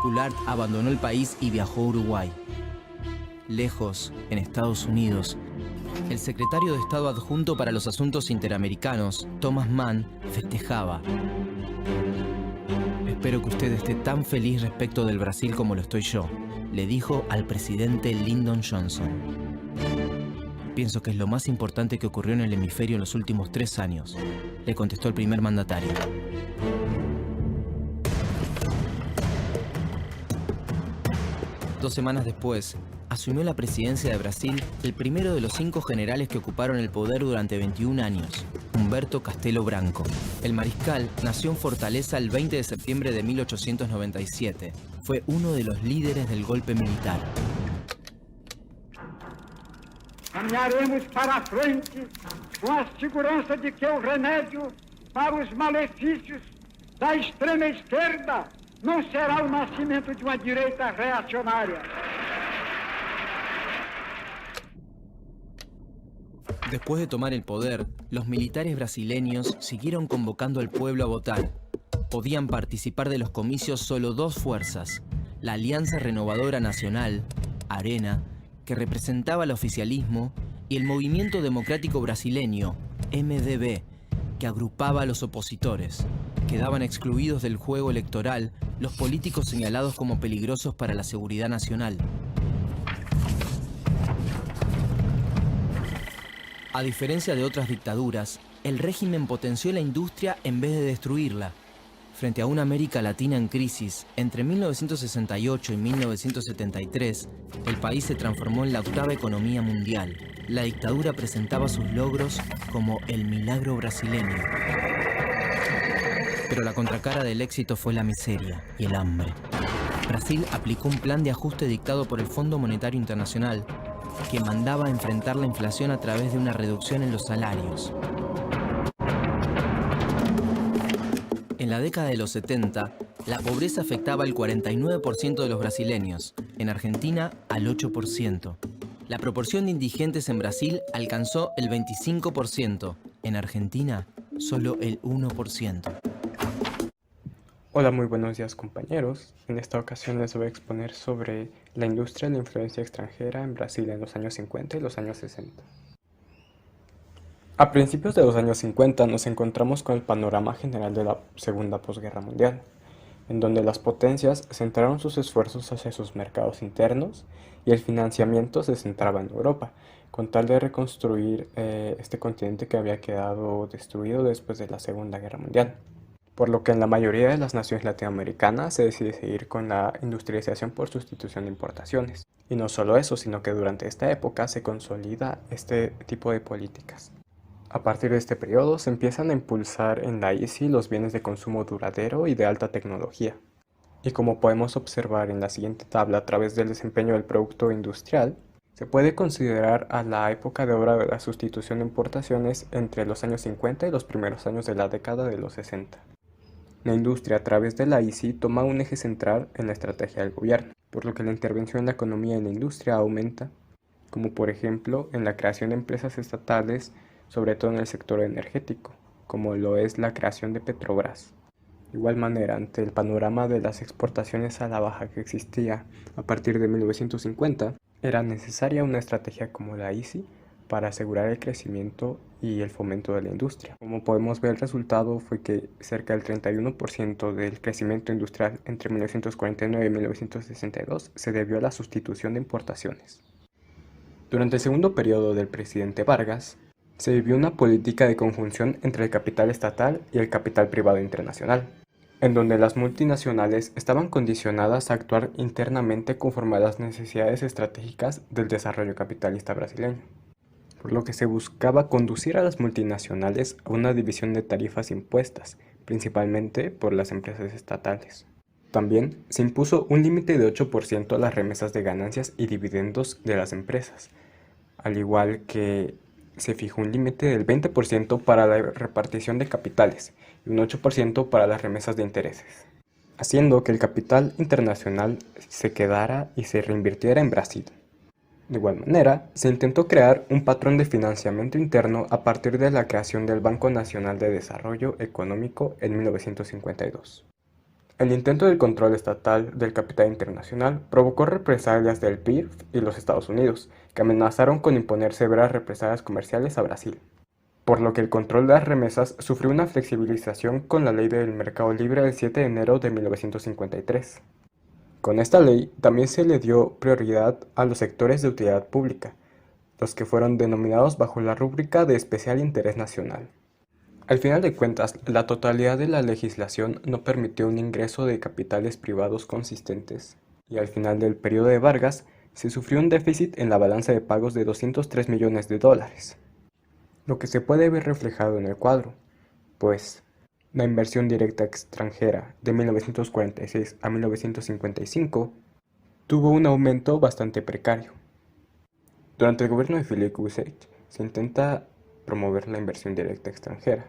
Goulart abandonó el país y viajó a Uruguay. Lejos, en Estados Unidos, el secretario de Estado adjunto para los asuntos interamericanos, Thomas Mann, festejaba. Espero que usted esté tan feliz respecto del Brasil como lo estoy yo, le dijo al presidente Lyndon Johnson. Pienso que es lo más importante que ocurrió en el hemisferio en los últimos 3 años, le contestó el primer mandatario. Dos semanas después, asumió la presidencia de Brasil el primero de los 5 generales que ocuparon el poder durante 21 años, Humberto Castelo Branco. El mariscal nació en Fortaleza el 20 de septiembre de 1897. Fue uno de los líderes del golpe militar. Caminharemos para a frente com a segurança de que o remédio para os malefícios da extrema esquerda não será o nascimento de uma direita reacionária. Después de tomar el poder, los militares brasileños siguieron convocando al pueblo a votar. Podían participar de los comicios solo 2 fuerzas: la Alianza Renovadora Nacional, ARENA, que representaba al oficialismo, y el Movimiento Democrático Brasileño, MDB, que agrupaba a los opositores. Quedaban excluidos del juego electoral los políticos señalados como peligrosos para la seguridad nacional. A diferencia de otras dictaduras, el régimen potenció la industria en vez de destruirla. Frente a una América Latina en crisis, entre 1968 y 1973, el país se transformó en la 8ª economía mundial. La dictadura presentaba sus logros como el milagro brasileño. Pero la contracara del éxito fue la miseria y el hambre. Brasil aplicó un plan de ajuste dictado por el Fondo Monetario Internacional que mandaba a enfrentar la inflación a través de una reducción en los salarios. En la década de los 70, la pobreza afectaba al 49% de los brasileños, en Argentina al 8%. La proporción de indigentes en Brasil alcanzó el 25%, en Argentina solo el 1%. Hola, muy buenos días compañeros. En esta ocasión les voy a exponer sobre la industria de la influencia extranjera en Brasil en los años 50 y los años 60. A principios de los años 50 nos encontramos con el panorama general de la Segunda Posguerra Mundial, en donde las potencias centraron sus esfuerzos hacia sus mercados internos y el financiamiento se centraba en Europa, con tal de reconstruir este continente que había quedado destruido después de la Segunda Guerra Mundial. Por lo que en la mayoría de las naciones latinoamericanas se decide seguir con la industrialización por sustitución de importaciones. Y no solo eso, sino que durante esta época se consolida este tipo de políticas. A partir de este periodo se empiezan a impulsar en la ICI los bienes de consumo duradero y de alta tecnología. Y como podemos observar en la siguiente tabla a través del desempeño del producto industrial, se puede considerar a la época de oro de la sustitución de importaciones entre los años 50 y los primeros años de la década de los 60. La industria a través de la ICI toma un eje central en la estrategia del gobierno, por lo que la intervención en la economía y en la industria aumenta, como por ejemplo en la creación de empresas estatales, sobre todo en el sector energético, como lo es la creación de Petrobras. De igual manera, ante el panorama de las exportaciones a la baja que existía a partir de 1950, era necesaria una estrategia como la ICI para asegurar el crecimiento y el fomento de la industria. Como podemos ver, el resultado fue que cerca del 31% del crecimiento industrial entre 1949 y 1962 se debió a la sustitución de importaciones. Durante el segundo periodo del presidente Vargas, se vivió una política de conjunción entre el capital estatal y el capital privado internacional, en donde las multinacionales estaban condicionadas a actuar internamente conforme a las necesidades estratégicas del desarrollo capitalista brasileño, por lo que se buscaba conducir a las multinacionales a una división de tarifas impuestas, principalmente por las empresas estatales. También se impuso un límite de 8% a las remesas de ganancias y dividendos de las empresas, al igual que se fijó un límite del 20% para la repartición de capitales y un 8% para las remesas de intereses, haciendo que el capital internacional se quedara y se reinvirtiera en Brasil. De igual manera, se intentó crear un patrón de financiamiento interno a partir de la creación del Banco Nacional de Desarrollo Económico en 1952. El intento del control estatal del capital internacional provocó represalias del PIB y los Estados Unidos, que amenazaron con imponer severas represalias comerciales a Brasil, por lo que el control de las remesas sufrió una flexibilización con la Ley del Mercado Libre del 7 de enero de 1953. Con esta ley también se le dio prioridad a los sectores de utilidad pública, los que fueron denominados bajo la rúbrica de especial interés nacional. Al final de cuentas, la totalidad de la legislación no permitió un ingreso de capitales privados consistentes, y al final del periodo de Vargas se sufrió un déficit en la balanza de pagos de 203 millones de dólares, lo que se puede ver reflejado en el cuadro, pues la inversión directa extranjera de 1946 a 1955 tuvo un aumento bastante precario. Durante el gobierno de Philip Goodrich se intenta promover la inversión directa extranjera,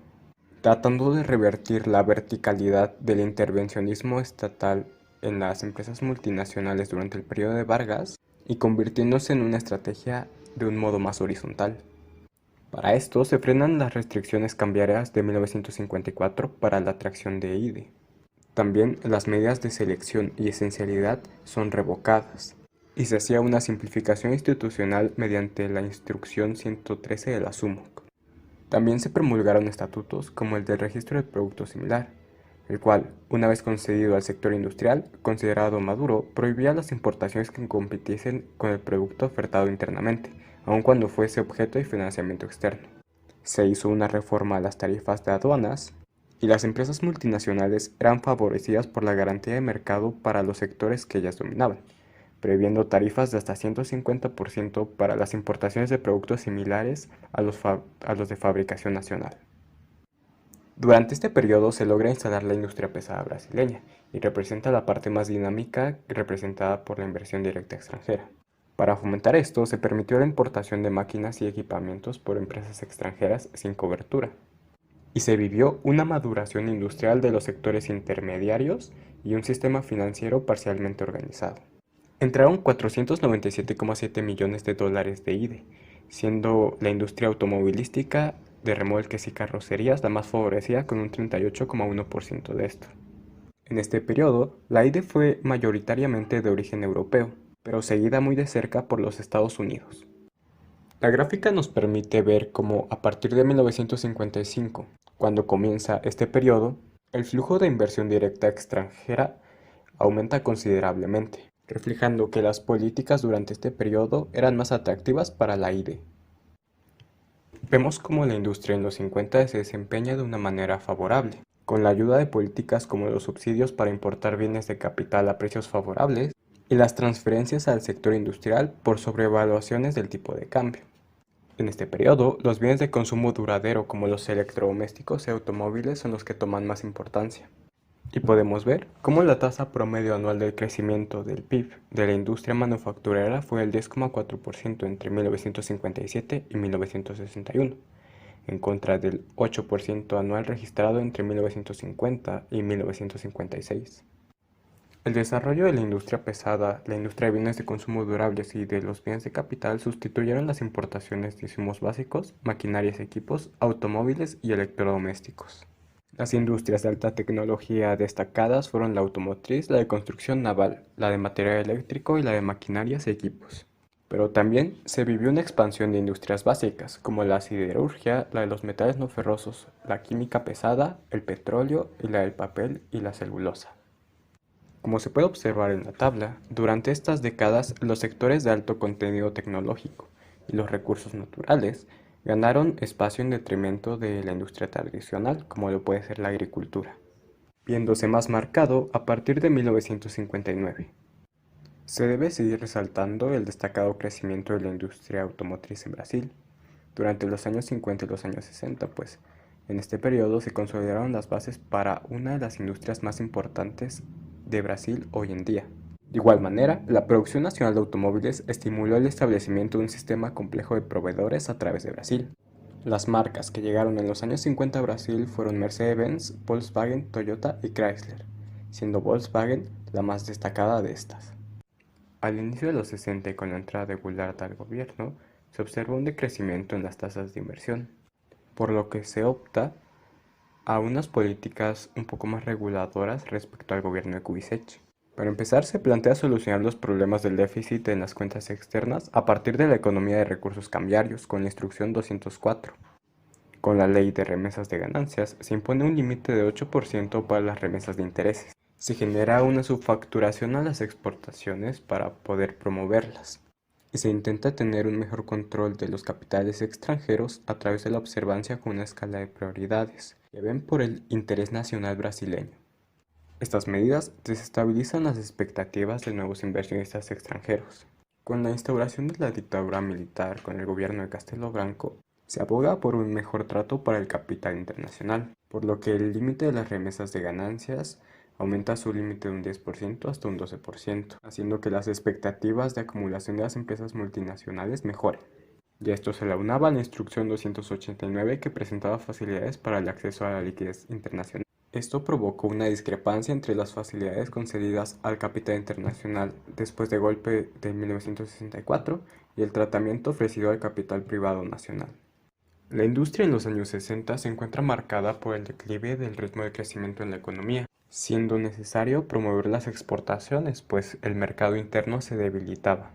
tratando de revertir la verticalidad del intervencionismo estatal en las empresas multinacionales durante el periodo de Vargas y convirtiéndose en una estrategia de un modo más horizontal. Para esto se frenan las restricciones cambiarias de 1954 para la atracción de IDE. También las medidas de selección y esencialidad son revocadas, y se hacía una simplificación institucional mediante la Instrucción 113 de la SUMOC. También se promulgaron estatutos como el del Registro de Producto Similar, el cual, una vez concedido al sector industrial, considerado maduro, prohibía las importaciones que compitiesen con el producto ofertado internamente, aun cuando fuese objeto de financiamiento externo. Se hizo una reforma a las tarifas de aduanas, y las empresas multinacionales eran favorecidas por la garantía de mercado para los sectores que ellas dominaban, previendo tarifas de hasta 150% para las importaciones de productos similares a los de fabricación nacional. Durante este periodo se logra instalar la industria pesada brasileña y representa la parte más dinámica representada por la inversión directa extranjera. Para fomentar esto, se permitió la importación de máquinas y equipamientos por empresas extranjeras sin cobertura, y se vivió una maduración industrial de los sectores intermediarios y un sistema financiero parcialmente organizado. Entraron 497,7 millones de dólares de IDE, siendo la industria automovilística de remolques y carrocerías la más favorecida con un 38,1% de esto. En este periodo, la IDE fue mayoritariamente de origen europeo, pero seguida muy de cerca por los Estados Unidos. La gráfica nos permite ver cómo a partir de 1955, cuando comienza este periodo, el flujo de inversión directa extranjera aumenta considerablemente, reflejando que las políticas durante este periodo eran más atractivas para la IDE. Vemos cómo la industria en los 50 se desempeña de una manera favorable, con la ayuda de políticas como los subsidios para importar bienes de capital a precios favorables y las transferencias al sector industrial por sobrevaluaciones del tipo de cambio. En este periodo, los bienes de consumo duradero como los electrodomésticos y automóviles son los que toman más importancia. Y podemos ver cómo la tasa promedio anual del crecimiento del PIB de la industria manufacturera fue el 10,4% entre 1957 y 1961, en contra del 8% anual registrado entre 1950 y 1956. El desarrollo de la industria pesada, la industria de bienes de consumo durables y de los bienes de capital sustituyeron las importaciones de insumos básicos, maquinarias, equipos, automóviles y electrodomésticos. Las industrias de alta tecnología destacadas fueron la automotriz, la de construcción naval, la de material eléctrico y la de maquinarias y equipos. Pero también se vivió una expansión de industrias básicas, como la siderurgia, la de los metales no ferrosos, la química pesada, el petróleo y la del papel y la celulosa. Como se puede observar en la tabla, durante estas décadas los sectores de alto contenido tecnológico y los recursos naturales ganaron espacio en detrimento de la industria tradicional, como lo puede ser la agricultura, viéndose más marcado a partir de 1959. Se debe seguir resaltando el destacado crecimiento de la industria automotriz en Brasil durante los años 50 y los años 60, pues en este periodo se consolidaron las bases para una de las industrias más importantes de Brasil hoy en día. De igual manera, la producción nacional de automóviles estimuló el establecimiento de un sistema complejo de proveedores a través de Brasil. Las marcas que llegaron en los años 50 a Brasil fueron Mercedes-Benz, Volkswagen, Toyota y Chrysler, siendo Volkswagen la más destacada de estas. Al inicio de los 60 y con la entrada de Goulart al gobierno, se observó un decrecimiento en las tasas de inversión, por lo que se opta a unas políticas un poco más reguladoras respecto al gobierno de Kubitschek. Para empezar, se plantea solucionar los problemas del déficit en las cuentas externas a partir de la economía de recursos cambiarios con la Instrucción 204. Con la Ley de Remesas de Ganancias se impone un límite de 8% para las remesas de intereses. Se genera una subfacturación a las exportaciones para poder promoverlas. Y se intenta tener un mejor control de los capitales extranjeros a través de la observancia con una escala de prioridades que ven por el interés nacional brasileño. Estas medidas desestabilizan las expectativas de nuevos inversionistas extranjeros, Con la instauración de la dictadura militar con el gobierno de Castelo Branco, se aboga por un mejor trato para el capital internacional, por lo que el límite de las remesas de ganancias aumenta su límite de un 10% hasta un 12%, haciendo que las expectativas de acumulación de las empresas multinacionales mejoren. Y esto se le aunaba a la Instrucción 289 que presentaba facilidades para el acceso a la liquidez internacional. Esto provocó una discrepancia entre las facilidades concedidas al capital internacional después del golpe de 1964 y el tratamiento ofrecido al capital privado nacional. La industria en los años 60 se encuentra marcada por el declive del ritmo de crecimiento en la economía, siendo necesario promover las exportaciones, pues el mercado interno se debilitaba.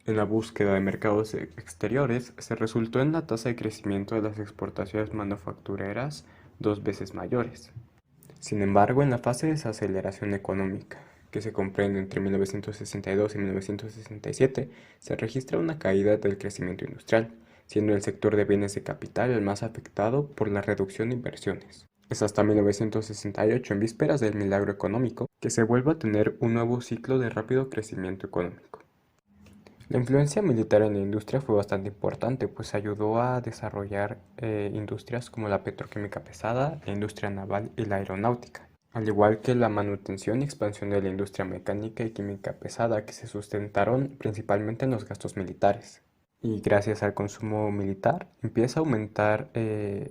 En la búsqueda de mercados exteriores se resultó en la tasa de crecimiento de las exportaciones manufactureras 2 veces mayores. Sin embargo, en la fase de desaceleración económica, que se comprende entre 1962 y 1967, se registra una caída del crecimiento industrial, siendo el sector de bienes de capital el más afectado por la reducción de inversiones. Es hasta 1968, en vísperas del milagro económico, que se vuelve a tener un nuevo ciclo de rápido crecimiento económico. La influencia militar en la industria fue bastante importante, pues ayudó a desarrollar industrias como la petroquímica pesada, la industria naval y la aeronáutica, al igual que la manutención y expansión de la industria mecánica y química pesada, que se sustentaron principalmente en los gastos militares. Y gracias al consumo militar empieza a aumentar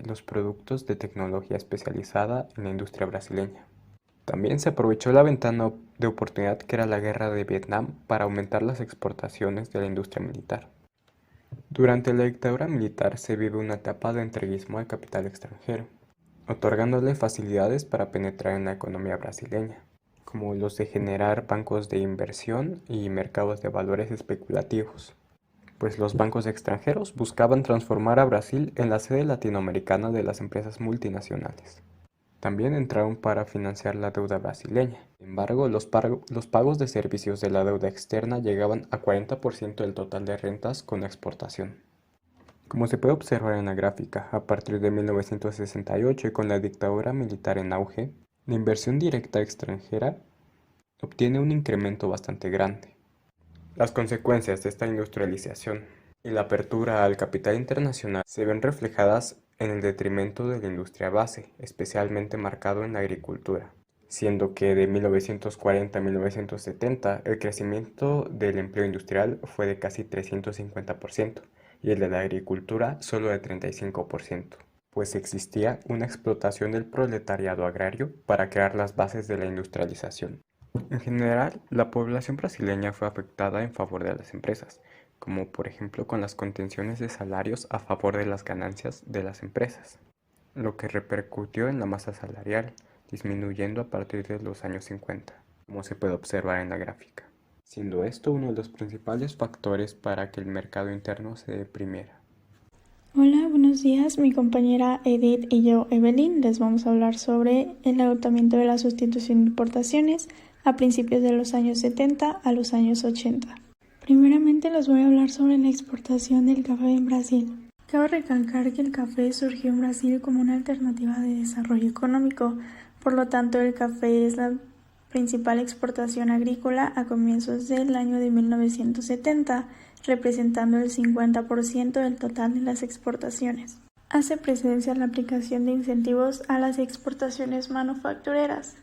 los productos de tecnología especializada en la industria brasileña. También se aprovechó la ventana de oportunidad que era la guerra de Vietnam para aumentar las exportaciones de la industria militar. Durante la dictadura militar se vive una etapa de entreguismo al capital extranjero, otorgándole facilidades para penetrar en la economía brasileña, como los de generar bancos de inversión y mercados de valores especulativos, pues los bancos extranjeros buscaban transformar a Brasil en la sede latinoamericana de las empresas multinacionales. También entraron para financiar la deuda brasileña. Sin embargo, los pagos de servicios de la deuda externa llegaban a 40% del total de rentas con exportación. Como se puede observar en la gráfica, a partir de 1968 y con la dictadura militar en auge, la inversión directa extranjera obtiene un incremento bastante grande. Las consecuencias de esta industrialización y la apertura al capital internacional se ven reflejadas en el detrimento de la industria base, especialmente marcado en la agricultura, siendo que de 1940 a 1970 el crecimiento del empleo industrial fue de casi 350% y el de la agricultura solo de 35%, pues existía una explotación del proletariado agrario para crear las bases de la industrialización. En general, la población brasileña fue afectada en favor de las empresas, como por ejemplo con las contenciones de salarios a favor de las ganancias de las empresas, lo que repercutió en la masa salarial, disminuyendo a partir de los años 50, como se puede observar en la gráfica, siendo esto uno de los principales factores para que el mercado interno se deprimiera. Hola, buenos días. Mi compañera Edith y yo, Evelyn, les vamos a hablar sobre el agotamiento de la sustitución de importaciones a principios de los años 70 a los años 80. Primeramente les voy a hablar sobre la exportación del café en Brasil. Cabe recalcar que el café surgió en Brasil como una alternativa de desarrollo económico, por lo tanto el café es la principal exportación agrícola a comienzos del año de 1970, representando el 50% del total de las exportaciones. Hace presencia la aplicación de incentivos a las exportaciones manufactureras.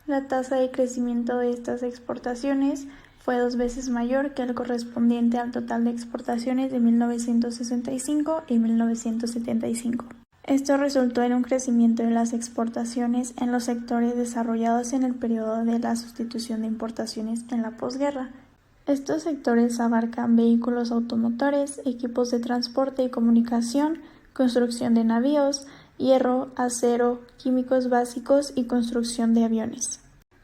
La tasa de crecimiento de estas exportaciones fue 2 veces mayor que el correspondiente al total de exportaciones de 1965 y 1975. Esto resultó en un crecimiento de las exportaciones en los sectores desarrollados en el periodo de la sustitución de importaciones en la posguerra. Estos sectores abarcan vehículos automotores, equipos de transporte y comunicación, construcción de navíos, hierro, acero, químicos básicos y construcción de aviones.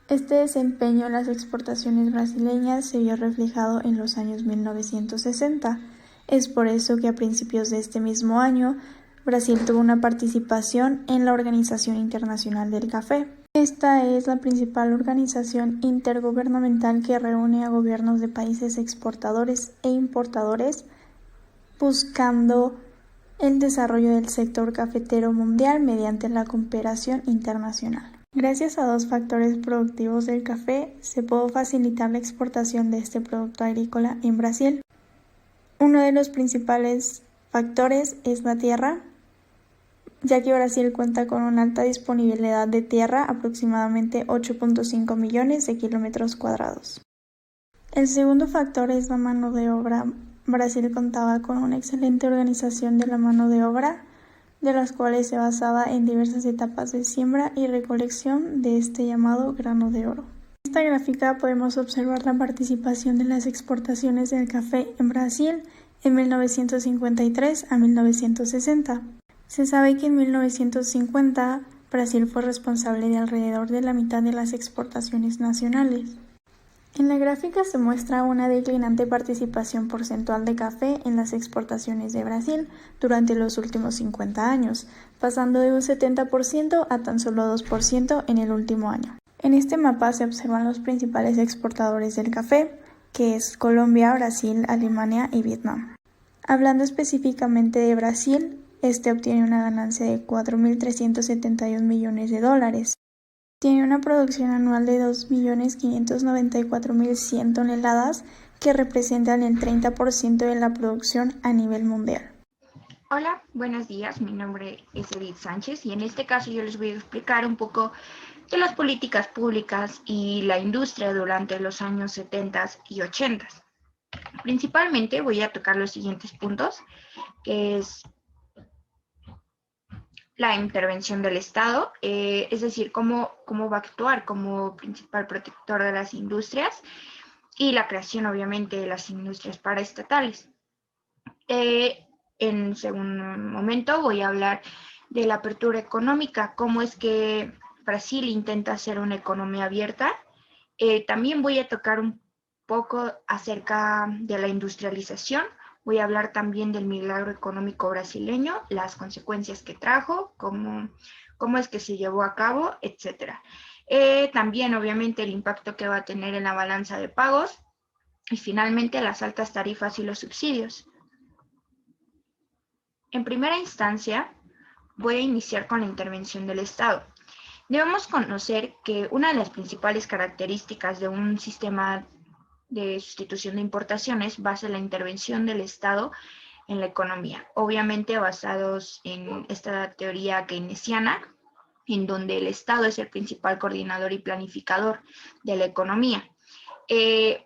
Este desempeño en las exportaciones brasileñas se vio reflejado en los años 1960. Es por eso que a principios de este mismo año, Brasil tuvo una participación en la Organización Internacional del Café. Esta es la principal organización intergubernamental que reúne a gobiernos de países exportadores e importadores buscando el desarrollo del sector cafetero mundial mediante la cooperación internacional. Gracias a dos factores productivos del café, se pudo facilitar la exportación de este producto agrícola en Brasil. Uno de los principales factores es la tierra, ya que Brasil cuenta con una alta disponibilidad de tierra, aproximadamente 8.5 millones de kilómetros cuadrados. El segundo factor es la mano de obra. Brasil contaba con una excelente organización de la mano de obra, de las cuales se basaba en diversas etapas de siembra y recolección de este llamado grano de oro. En esta gráfica podemos observar la participación de las exportaciones del café en Brasil en 1953 a 1960. Se sabe que en 1950 Brasil fue responsable de alrededor de la mitad de las exportaciones nacionales. En la gráfica se muestra una declinante participación porcentual de café en las exportaciones de Brasil durante los últimos 50 años, pasando de un 70% a tan solo 2% en el último año. En este mapa se observan los principales exportadores del café, que es Colombia, Brasil, Alemania y Vietnam. Hablando específicamente de Brasil, este obtiene una ganancia de 4.371 millones de dólares. Tiene una producción anual de 2.594.100 toneladas, que representan el 30% de la producción a nivel mundial. Hola, buenos días. Mi nombre es Edith Sánchez y en este caso yo les voy a explicar un poco de las políticas públicas y la industria durante los años 70 y 80. Principalmente voy a tocar los siguientes puntos, que es la intervención del Estado, es decir, cómo va a actuar como principal protector de las industrias y la creación, obviamente, de las industrias paraestatales. En segundo momento voy a hablar de la apertura económica, cómo es que Brasil intenta hacer una economía abierta. También voy a tocar un poco acerca de la industrialización. Voy a hablar también del milagro económico brasileño, las consecuencias que trajo, cómo es que se llevó a cabo, etc. También, obviamente, el impacto que va a tener en la balanza de pagos y, finalmente, las altas tarifas y los subsidios. En primera instancia, voy a iniciar con la intervención del Estado. Debemos conocer que una de las principales características de un sistema de sustitución de importaciones va a ser la intervención del Estado en la economía, obviamente basados en esta teoría keynesiana, en donde el Estado es el principal coordinador y planificador de la economía.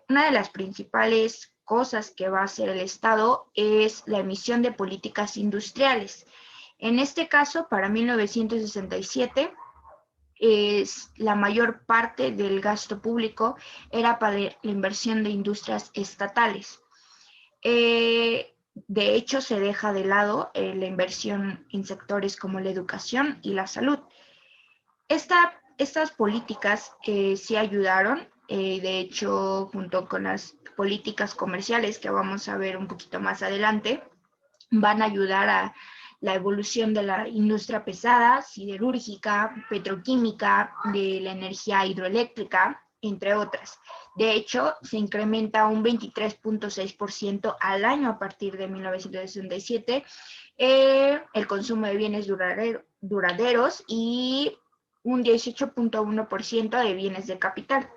Una de las principales cosas que va a hacer el Estado es la emisión de políticas industriales. En este caso, para 1967, la mayor parte del gasto público era para la inversión de industrias estatales. De hecho, se deja de lado la inversión en sectores como la educación y la salud. Estas políticas sí ayudaron, de hecho, junto con las políticas comerciales que vamos a ver un poquito más adelante, van a ayudar a la evolución de la industria pesada, siderúrgica, petroquímica, de la energía hidroeléctrica, entre otras. De hecho, se incrementa un 23.6% al año a partir de 1967 el consumo de bienes duraderos y un 18.1% de bienes de capital.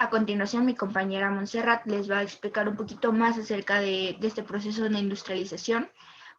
A continuación, mi compañera Montserrat les va a explicar un poquito más acerca de este proceso de industrialización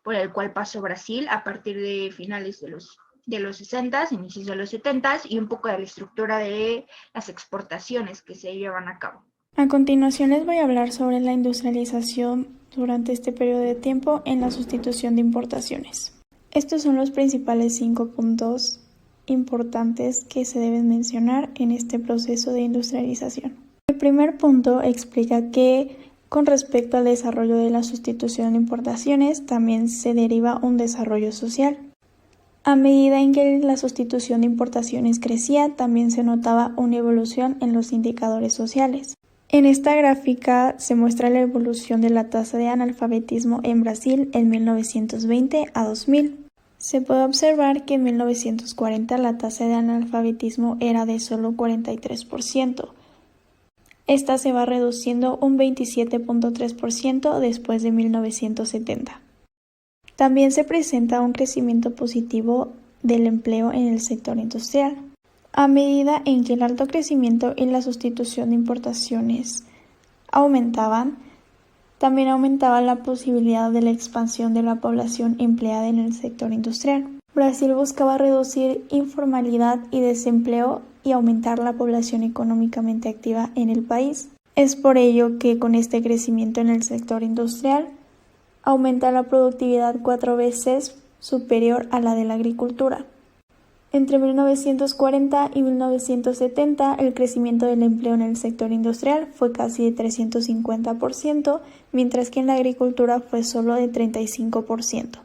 por el cual pasó Brasil a partir de finales de los 60, inicios de los 70 y un poco de la estructura de las exportaciones que se llevan a cabo. A continuación les voy a hablar sobre la industrialización durante este periodo de tiempo en la sustitución de importaciones. Estos son los principales 5 puntos importantes que se deben mencionar en este proceso de industrialización. El primer punto explica que con respecto al desarrollo de la sustitución de importaciones, también se deriva un desarrollo social. A medida en que la sustitución de importaciones crecía, también se notaba una evolución en los indicadores sociales. En esta gráfica se muestra la evolución de la tasa de analfabetismo en Brasil en 1920 a 2000. Se puede observar que en 1940 la tasa de analfabetismo era de solo 43%. Esta se va reduciendo un 27.3% después de 1970. También se presenta un crecimiento positivo del empleo en el sector industrial. A medida en que el alto crecimiento y la sustitución de importaciones aumentaban, también aumentaba la posibilidad de la expansión de la población empleada en el sector industrial. Brasil buscaba reducir informalidad y desempleo y aumentar la población económicamente activa en el país. Es por ello que con este crecimiento en el sector industrial aumenta la productividad 4 veces superior a la de la agricultura. Entre 1940 y 1970, el crecimiento del empleo en el sector industrial fue casi de 350%, mientras que en la agricultura fue solo de 35%.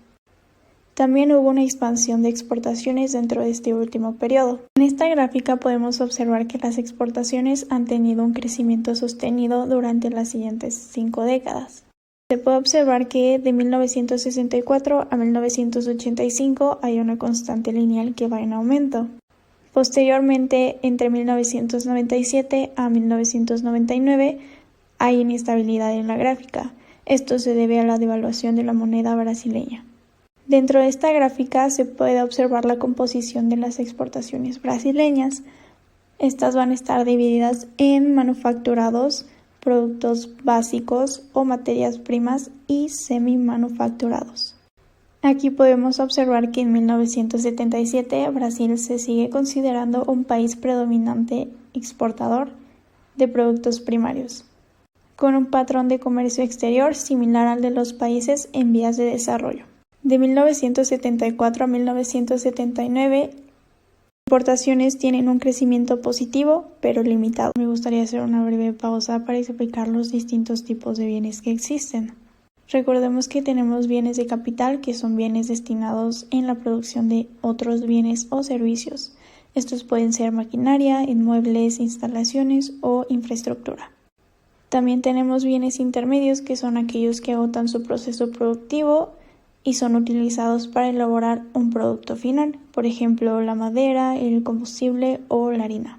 También hubo una expansión de exportaciones dentro de este último periodo. En esta gráfica podemos observar que las exportaciones han tenido un crecimiento sostenido durante las siguientes 5 décadas. Se puede observar que de 1964 a 1985 hay una constante lineal que va en aumento. Posteriormente, entre 1997 a 1999, hay inestabilidad en la gráfica. Esto se debe a la devaluación de la moneda brasileña. Dentro de esta gráfica se puede observar la composición de las exportaciones brasileñas. Estas van a estar divididas en manufacturados, productos básicos o materias primas y semi-manufacturados. Aquí podemos observar que en 1977 Brasil se sigue considerando un país predominante exportador de productos primarios, con un patrón de comercio exterior similar al de los países en vías de desarrollo. De 1974 a 1979, importaciones tienen un crecimiento positivo, pero limitado. Me gustaría hacer una breve pausa para explicar los distintos tipos de bienes que existen. Recordemos que tenemos bienes de capital, que son bienes destinados en la producción de otros bienes o servicios. Estos pueden ser maquinaria, inmuebles, instalaciones o infraestructura. También tenemos bienes intermedios, que son aquellos que agotan su proceso productivo y son utilizados para elaborar un producto final, por ejemplo, la madera, el combustible o la harina.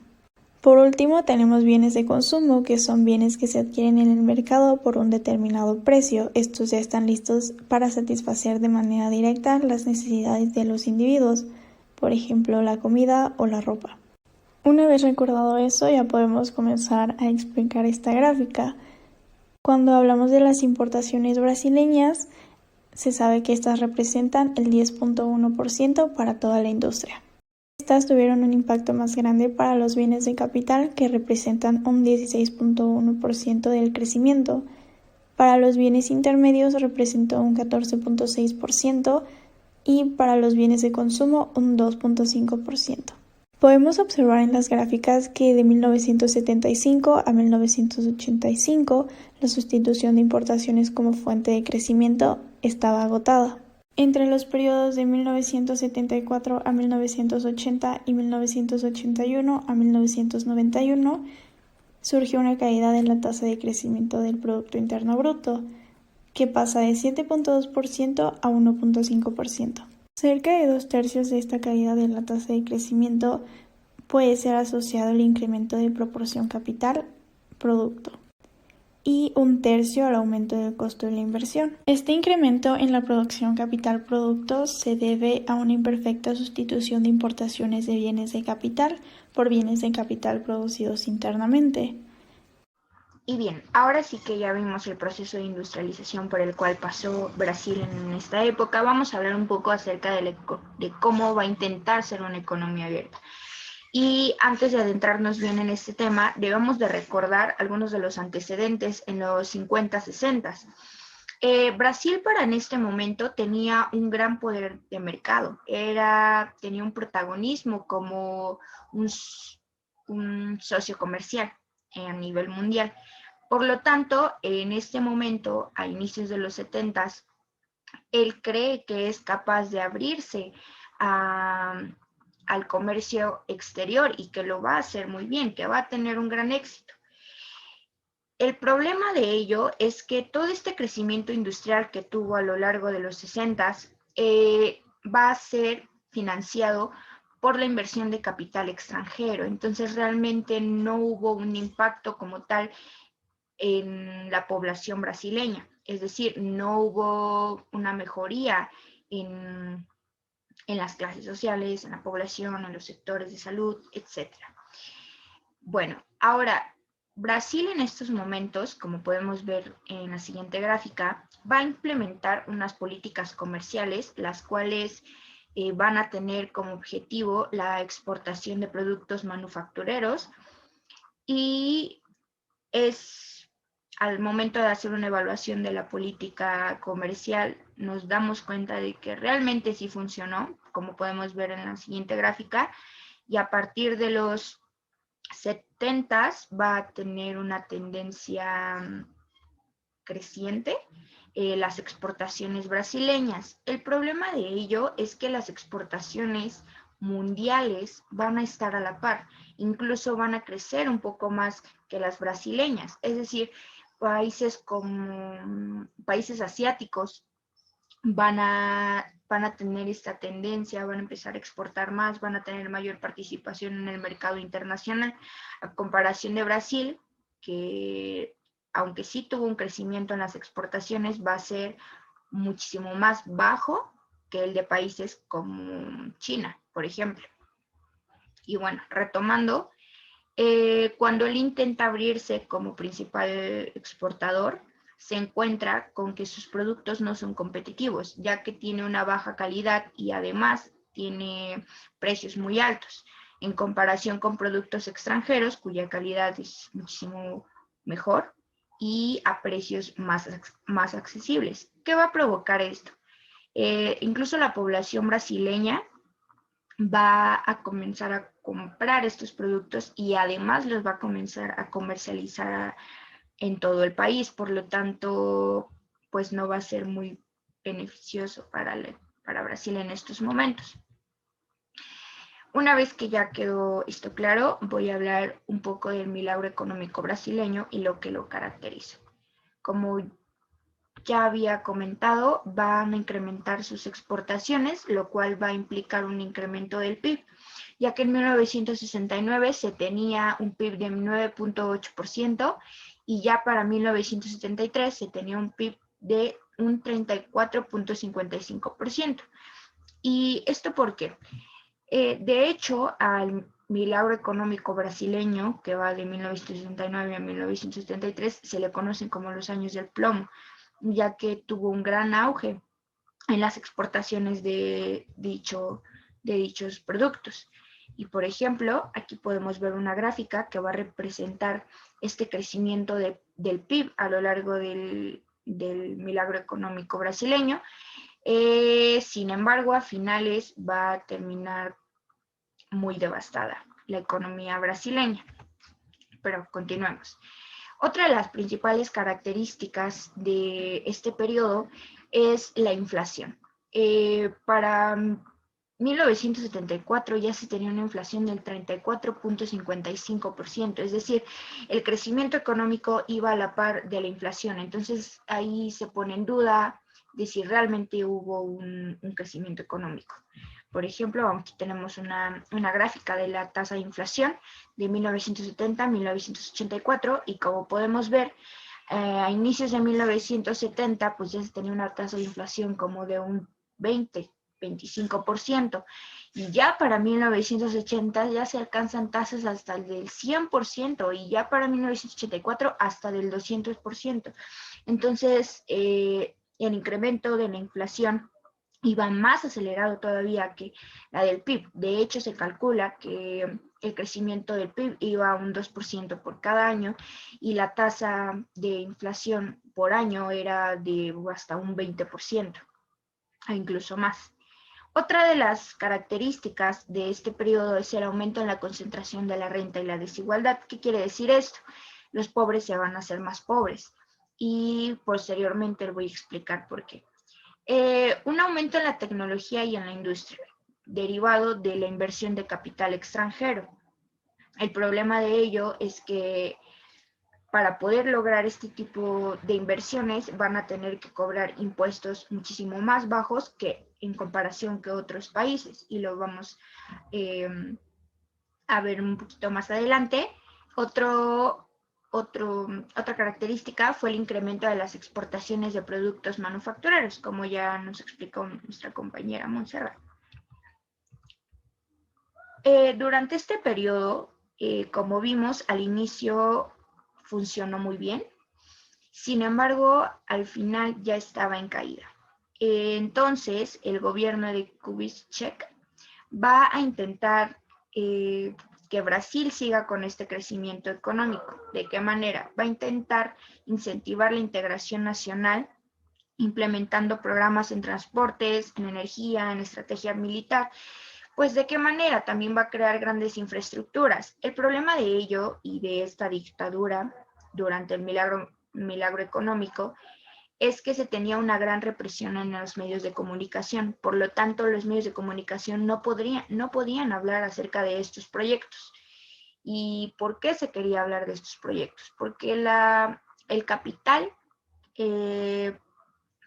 Por último, tenemos bienes de consumo, que son bienes que se adquieren en el mercado por un determinado precio. Estos ya están listos para satisfacer de manera directa las necesidades de los individuos, por ejemplo, la comida o la ropa. Una vez recordado eso, ya podemos comenzar a explicar esta gráfica. Cuando hablamos de las importaciones brasileñas, se sabe que estas representan el 10.1% para toda la industria. Estas tuvieron un impacto más grande para los bienes de capital, que representan un 16.1% del crecimiento. Para los bienes intermedios representó un 14.6% y para los bienes de consumo un 2.5%. Podemos observar en las gráficas que de 1975 a 1985 la sustitución de importaciones como fuente de crecimiento estaba agotada. Entre los periodos de 1974 a 1980 y 1981 a 1991 surgió una caída de la tasa de crecimiento del Producto Interno Bruto, que pasa de 7.2% a 1.5%. Cerca de 2/3 de esta caída de la tasa de crecimiento puede ser asociado al incremento de proporción capital-producto y 1/3 al aumento del costo de la inversión. Este incremento en la producción capital-producto se debe a una imperfecta sustitución de importaciones de bienes de capital por bienes de capital producidos internamente. Y bien, ahora sí que ya vimos el proceso de industrialización por el cual pasó Brasil en esta época, vamos a hablar un poco acerca de cómo va a intentar ser una economía abierta. Y antes de adentrarnos bien en este tema, debemos de recordar algunos de los antecedentes en los 50, 60. Brasil en este momento tenía un gran poder de mercado, tenía un protagonismo como un socio comercial a nivel mundial. Por lo tanto, en este momento, a inicios de los 70, él cree que es capaz de abrirse al comercio exterior y que lo va a hacer muy bien, que va a tener un gran éxito. El problema de ello es que todo este crecimiento industrial que tuvo a lo largo de los 60 va a ser financiado por la inversión de capital extranjero. Entonces realmente no hubo un impacto como tal en la población brasileña. Es decir, no hubo una mejoría en en las clases sociales, en la población, en los sectores de salud, etc. Bueno, ahora, Brasil en estos momentos, como podemos ver en la siguiente gráfica, va a implementar unas políticas comerciales, las cuales van a tener como objetivo la exportación de productos manufactureros, y es al momento de hacer una evaluación de la política comercial, nos damos cuenta de que realmente sí funcionó, como podemos ver en la siguiente gráfica, y a partir de los 70s va a tener una tendencia creciente las exportaciones brasileñas. El problema de ello es que las exportaciones mundiales van a estar a la par, incluso van a crecer un poco más que las brasileñas, es decir, países como países asiáticos van a tener esta tendencia, van a empezar a exportar más, van a tener mayor participación en el mercado internacional, a comparación de Brasil, que aunque sí tuvo un crecimiento en las exportaciones, va a ser muchísimo más bajo que el de países como China, por ejemplo. Y bueno, retomando, cuando él intenta abrirse como principal exportador, se encuentra con que sus productos no son competitivos, ya que tiene una baja calidad y además tiene precios muy altos en comparación con productos extranjeros cuya calidad es muchísimo mejor y a precios más accesibles. ¿Qué va a provocar esto? Incluso la población brasileña va a comenzar a comprar estos productos y además los va a comenzar a comercializar en todo el país, por lo tanto, pues no va a ser muy beneficioso para Brasil en estos momentos. Una vez que ya quedó esto claro, voy a hablar un poco del milagro económico brasileño y lo que lo caracteriza. Como ya había comentado, van a incrementar sus exportaciones, lo cual va a implicar un incremento del PIB, ya que en 1969 se tenía un PIB de 9.8% y ya para 1973 se tenía un PIB de un 34.55%. ¿Y esto por qué? De hecho, al milagro económico brasileño, que va de 1969 a 1973, se le conocen como los años del plomo, ya que tuvo un gran auge en las exportaciones de dichos productos. Y por ejemplo, aquí podemos ver una gráfica que va a representar este crecimiento del PIB a lo largo del milagro económico brasileño. Sin embargo, a finales va a terminar muy devastada la economía brasileña. Pero continuemos. Otra de las principales características de este periodo es la inflación. Para 1974 ya se tenía una inflación del 34.55%, es decir, el crecimiento económico iba a la par de la inflación. Entonces ahí se pone en duda de si realmente hubo un crecimiento económico. Por ejemplo, aquí tenemos una gráfica de la tasa de inflación de 1970 a 1984 y como podemos ver, a inicios de 1970 pues ya se tenía una tasa de inflación como de un 25%, y ya para 1980 ya se alcanzan tasas hasta el del 100% y ya para 1984 hasta del 200%. Entonces, el incremento de la inflación iba más acelerado todavía que la del PIB. De hecho, se calcula que el crecimiento del PIB iba a un 2% por cada año y la tasa de inflación por año era de hasta un 20%, o incluso más. Otra de las características de este periodo es el aumento en la concentración de la renta y la desigualdad. ¿Qué quiere decir esto? Los pobres se van a hacer más pobres y posteriormente les voy a explicar por qué. Un aumento en la tecnología y en la industria, derivado de la inversión de capital extranjero. El problema de ello es que para poder lograr este tipo de inversiones van a tener que cobrar impuestos muchísimo más bajos que en comparación que otros países, y lo vamos a ver un poquito más adelante. Otra característica fue el incremento de las exportaciones de productos manufactureros, como ya nos explicó nuestra compañera Montserrat. Durante este periodo, como vimos, al inicio funcionó muy bien. Sin embargo, al final ya estaba en caída. Entonces, el gobierno de Kubitschek va a intentar que Brasil siga con este crecimiento económico. ¿De qué manera? Va a intentar incentivar la integración nacional, implementando programas en transportes, en energía, en estrategia militar. Pues de qué manera también va a crear grandes infraestructuras. El problema de ello y de esta dictadura durante el milagro económico es que se tenía una gran represión en los medios de comunicación. Por lo tanto, los medios de comunicación no podían hablar acerca de estos proyectos. ¿Y por qué se quería hablar de estos proyectos? Porque el capital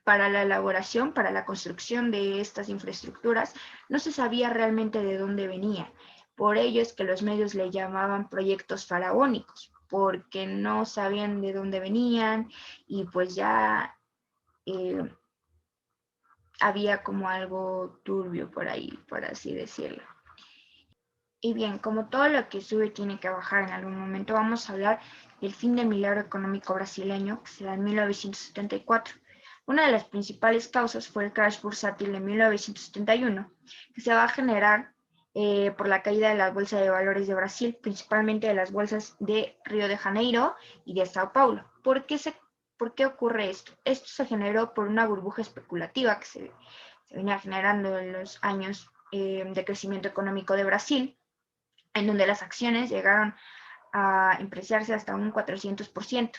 para la elaboración, para la construcción de estas infraestructuras, no se sabía realmente de dónde venía. Por ello es que los medios le llamaban proyectos faraónicos, porque no sabían de dónde venían y pues ya había como algo turbio por ahí, por así decirlo. Y bien, como todo lo que sube tiene que bajar en algún momento, vamos a hablar del fin del milagro económico brasileño, que se da en 1974. Una de las principales causas fue el crash bursátil de 1971, que se va a generar por la caída de la Bolsa de Valores de Brasil, principalmente de las bolsas de Río de Janeiro y de Sao Paulo. ¿Por qué ocurre esto? Esto se generó por una burbuja especulativa que se venía generando en los años de crecimiento económico de Brasil, en donde las acciones llegaron a apreciarse hasta un 400%.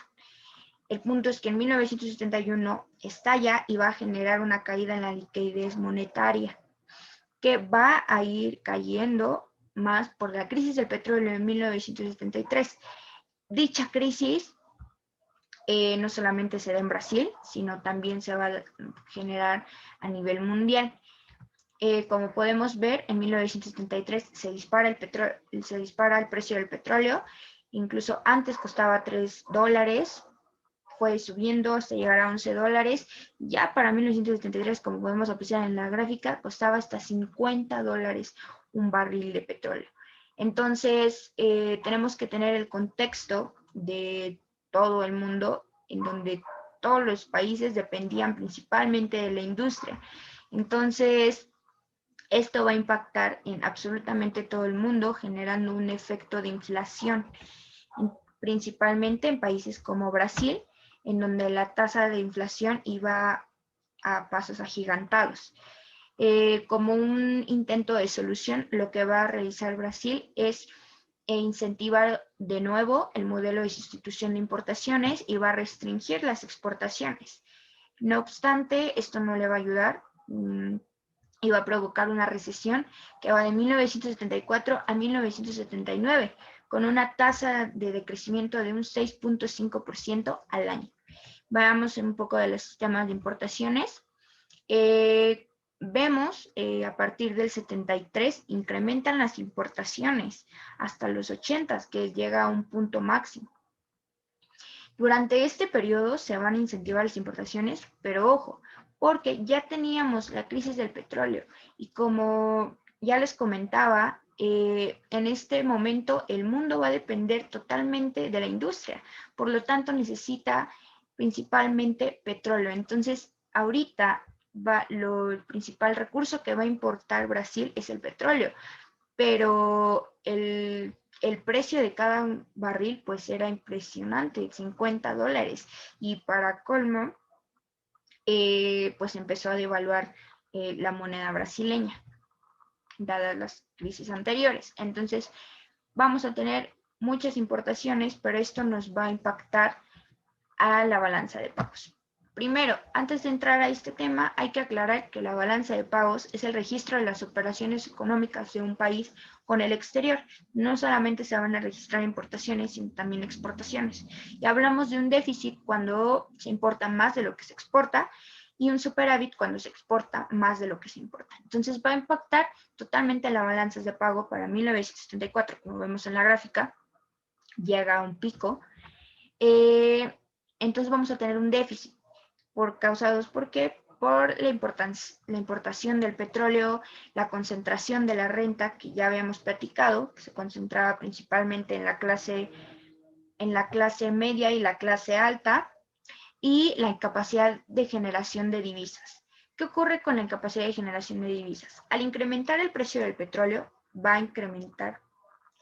El punto es que en 1971 estalla y va a generar una caída en la liquidez monetaria, que va a ir cayendo más por la crisis del petróleo en 1973. Dicha crisis no solamente se da en Brasil, sino también se va a generar a nivel mundial. Como podemos ver, en 1973 se dispara el precio del petróleo, incluso antes costaba $3, fue subiendo hasta llegar a $11. Ya para 1973, como podemos apreciar en la gráfica, costaba hasta $50 un barril de petróleo. Entonces, tenemos que tener el contexto de todo el mundo, en donde todos los países dependían principalmente de la industria. Entonces, esto va a impactar en absolutamente todo el mundo, generando un efecto de inflación, principalmente en países como Brasil, en donde la tasa de inflación iba a pasos agigantados. Como un intento de solución, lo que va a realizar Brasil es incentivar de nuevo el modelo de sustitución de importaciones y va a restringir las exportaciones. No obstante, esto no le va a ayudar y va a provocar una recesión que va de 1974 a 1979, con una tasa de decrecimiento de un 6.5% al año. Veamos un poco de los sistemas de importaciones. Vemos a partir del 73 incrementan las importaciones hasta los 80, que llega a un punto máximo. Durante este periodo se van a incentivar las importaciones, pero ojo, porque ya teníamos la crisis del petróleo y como ya les comentaba, en este momento el mundo va a depender totalmente de la industria, por lo tanto necesita principalmente petróleo. Entonces, ahorita el principal recurso que va a importar Brasil es el petróleo, pero el precio de cada barril pues era impresionante, $50, y para colmo, pues empezó a devaluar la moneda brasileña, dadas las crisis anteriores. Entonces, vamos a tener muchas importaciones, pero esto nos va a impactar a la balanza de pagos. Primero, antes de entrar a este tema, hay que aclarar que la balanza de pagos es el registro de las operaciones económicas de un país con el exterior. No solamente se van a registrar importaciones, sino también exportaciones. Y hablamos de un déficit cuando se importa más de lo que se exporta y un superávit cuando se exporta más de lo que se importa. Entonces va a impactar totalmente las balanzas de pago para 1974, como vemos en la gráfica, llega a un pico. Entonces vamos a tener un déficit causados, ¿por qué? por la importación del petróleo, la concentración de la renta que ya habíamos platicado, que se concentraba principalmente en la clase media y la clase alta, y la incapacidad de generación de divisas. ¿Qué ocurre con la incapacidad de generación de divisas? Al incrementar el precio del petróleo, va a incrementar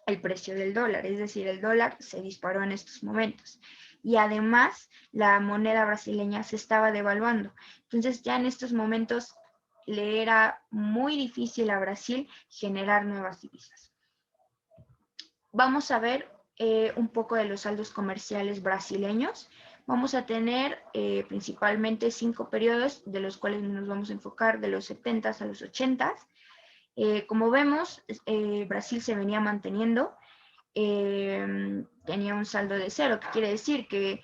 el precio del dólar, es decir, el dólar se disparó en estos momentos. Y además, la moneda brasileña se estaba devaluando. Entonces, ya en estos momentos le era muy difícil a Brasil generar nuevas divisas. Vamos a ver un poco de los saldos comerciales brasileños. Vamos a tener principalmente 5 periodos, de los cuales nos vamos a enfocar de los 70s a los 80s. Como vemos, Brasil se venía manteniendo, tenía un saldo de cero, que quiere decir que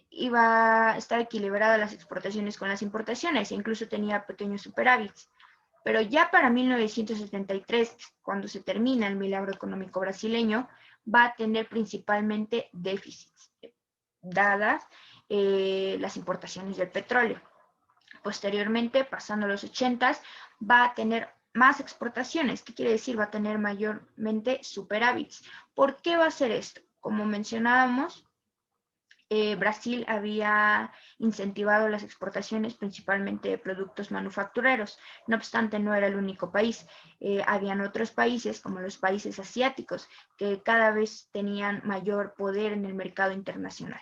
iba a estar equilibrada las exportaciones con las importaciones, e incluso tenía pequeños superávits. Pero ya para 1973, cuando se termina el milagro económico brasileño, va a tener principalmente déficits, dadas las importaciones del petróleo. Posteriormente, pasando a los 80s, va a tener más exportaciones. ¿Qué quiere decir? Va a tener mayormente superávits. ¿Por qué va a ser esto? Como mencionábamos, Brasil había incentivado las exportaciones principalmente de productos manufactureros. No obstante, no era el único país. Habían otros países, como los países asiáticos, que cada vez tenían mayor poder en el mercado internacional.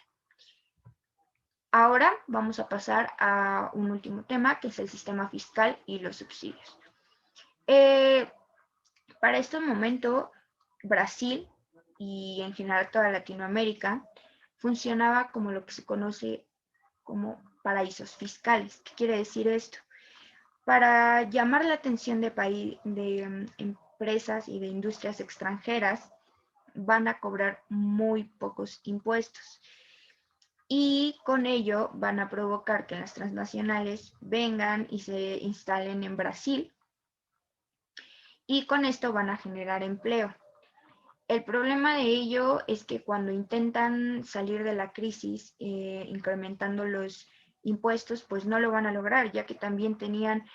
Ahora vamos a pasar a un último tema, que es el sistema fiscal y los subsidios. Para este momento, Brasil y en general toda Latinoamérica funcionaba como lo que se conoce como paraísos fiscales. ¿Qué quiere decir esto? Para llamar la atención de empresas y de industrias extranjeras, van a cobrar muy pocos impuestos. Y con ello van a provocar que las transnacionales vengan y se instalen en Brasil. Y con esto van a generar empleo. El problema de ello es que cuando intentan salir de la crisis incrementando los impuestos, pues no lo van a lograr, ya que también tenían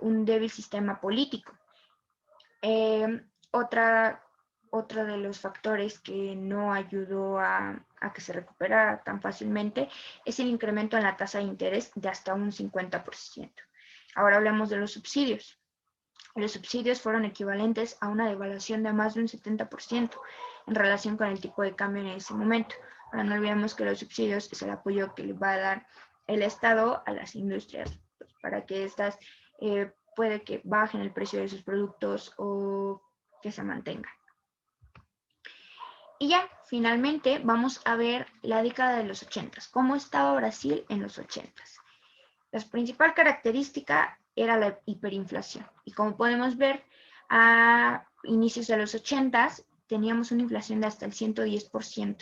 un débil sistema político. Otro de los factores que no ayudó a que se recuperara tan fácilmente es el incremento en la tasa de interés de hasta un 50%. Ahora hablamos de los subsidios. Los subsidios fueron equivalentes a una devaluación de más de un 70% en relación con el tipo de cambio en ese momento. Ahora no olvidemos que los subsidios es el apoyo que le va a dar el Estado a las industrias, pues, para que estas puede que bajen el precio de sus productos o que se mantengan. Y ya, finalmente, vamos a ver la década de los 80s. ¿Cómo estaba Brasil en los 80s? La principal característica era la hiperinflación. Y como podemos ver, a inicios de los 80s teníamos una inflación de hasta el 110%.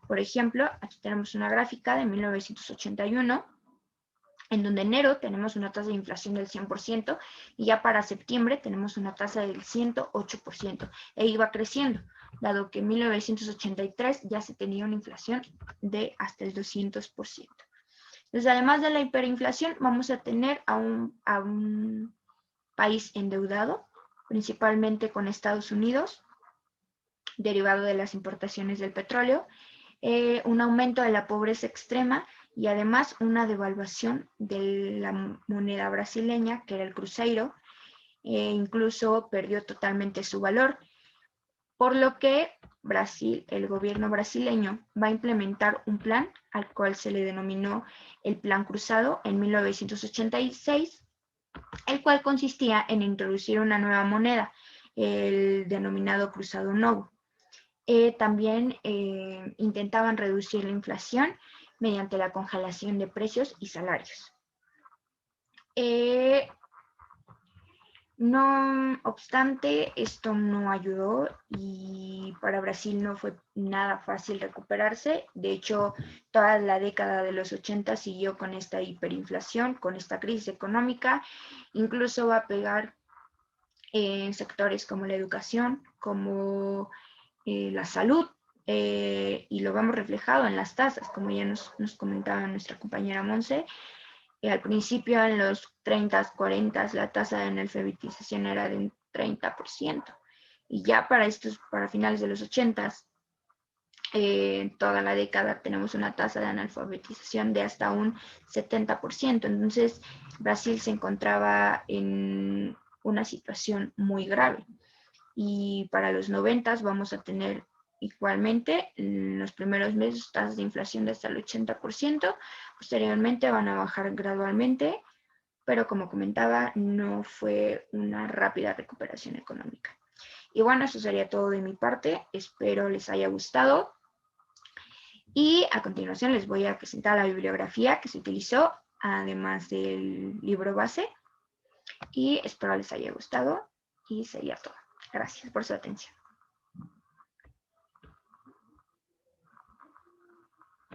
Por ejemplo, aquí tenemos una gráfica de 1981, en donde en enero tenemos una tasa de inflación del 100% y ya para septiembre tenemos una tasa del 108%. E iba creciendo, dado que en 1983 ya se tenía una inflación de hasta el 200%. Entonces, además de la hiperinflación, vamos a tener a un país endeudado, principalmente con Estados Unidos, derivado de las importaciones del petróleo, un aumento de la pobreza extrema y además una devaluación de la moneda brasileña, que era el cruzeiro, incluso perdió totalmente su valor, por lo que el gobierno brasileño va a implementar un plan al cual se le denominó el Plan Cruzado en 1986, el cual consistía en introducir una nueva moneda, el denominado Cruzado Novo. También intentaban reducir la inflación mediante la congelación de precios y salarios. No obstante, esto no ayudó y para Brasil no fue nada fácil recuperarse. De hecho, toda la década de los 80 siguió con esta hiperinflación, con esta crisis económica. Incluso va a pegar en sectores como la educación, como la salud, y lo vemos reflejado en las tasas, como ya nos comentaba nuestra compañera Monse. Al principio, en los 30s, 40s, la tasa de analfabetización era de un 30%. Y ya para finales de los 80s, toda la década tenemos una tasa de analfabetización de hasta un 70%. Entonces, Brasil se encontraba en una situación muy grave. Y para los 90s vamos a tener igualmente en los primeros meses tasas de inflación de hasta el 80%. Posteriormente van a bajar gradualmente, pero como comentaba, no fue una rápida recuperación económica. Y bueno, eso sería todo de mi parte. Espero les haya gustado. Y a continuación les voy a presentar la bibliografía que se utilizó, además del libro base. Y espero les haya gustado. Y sería todo. Gracias por su atención.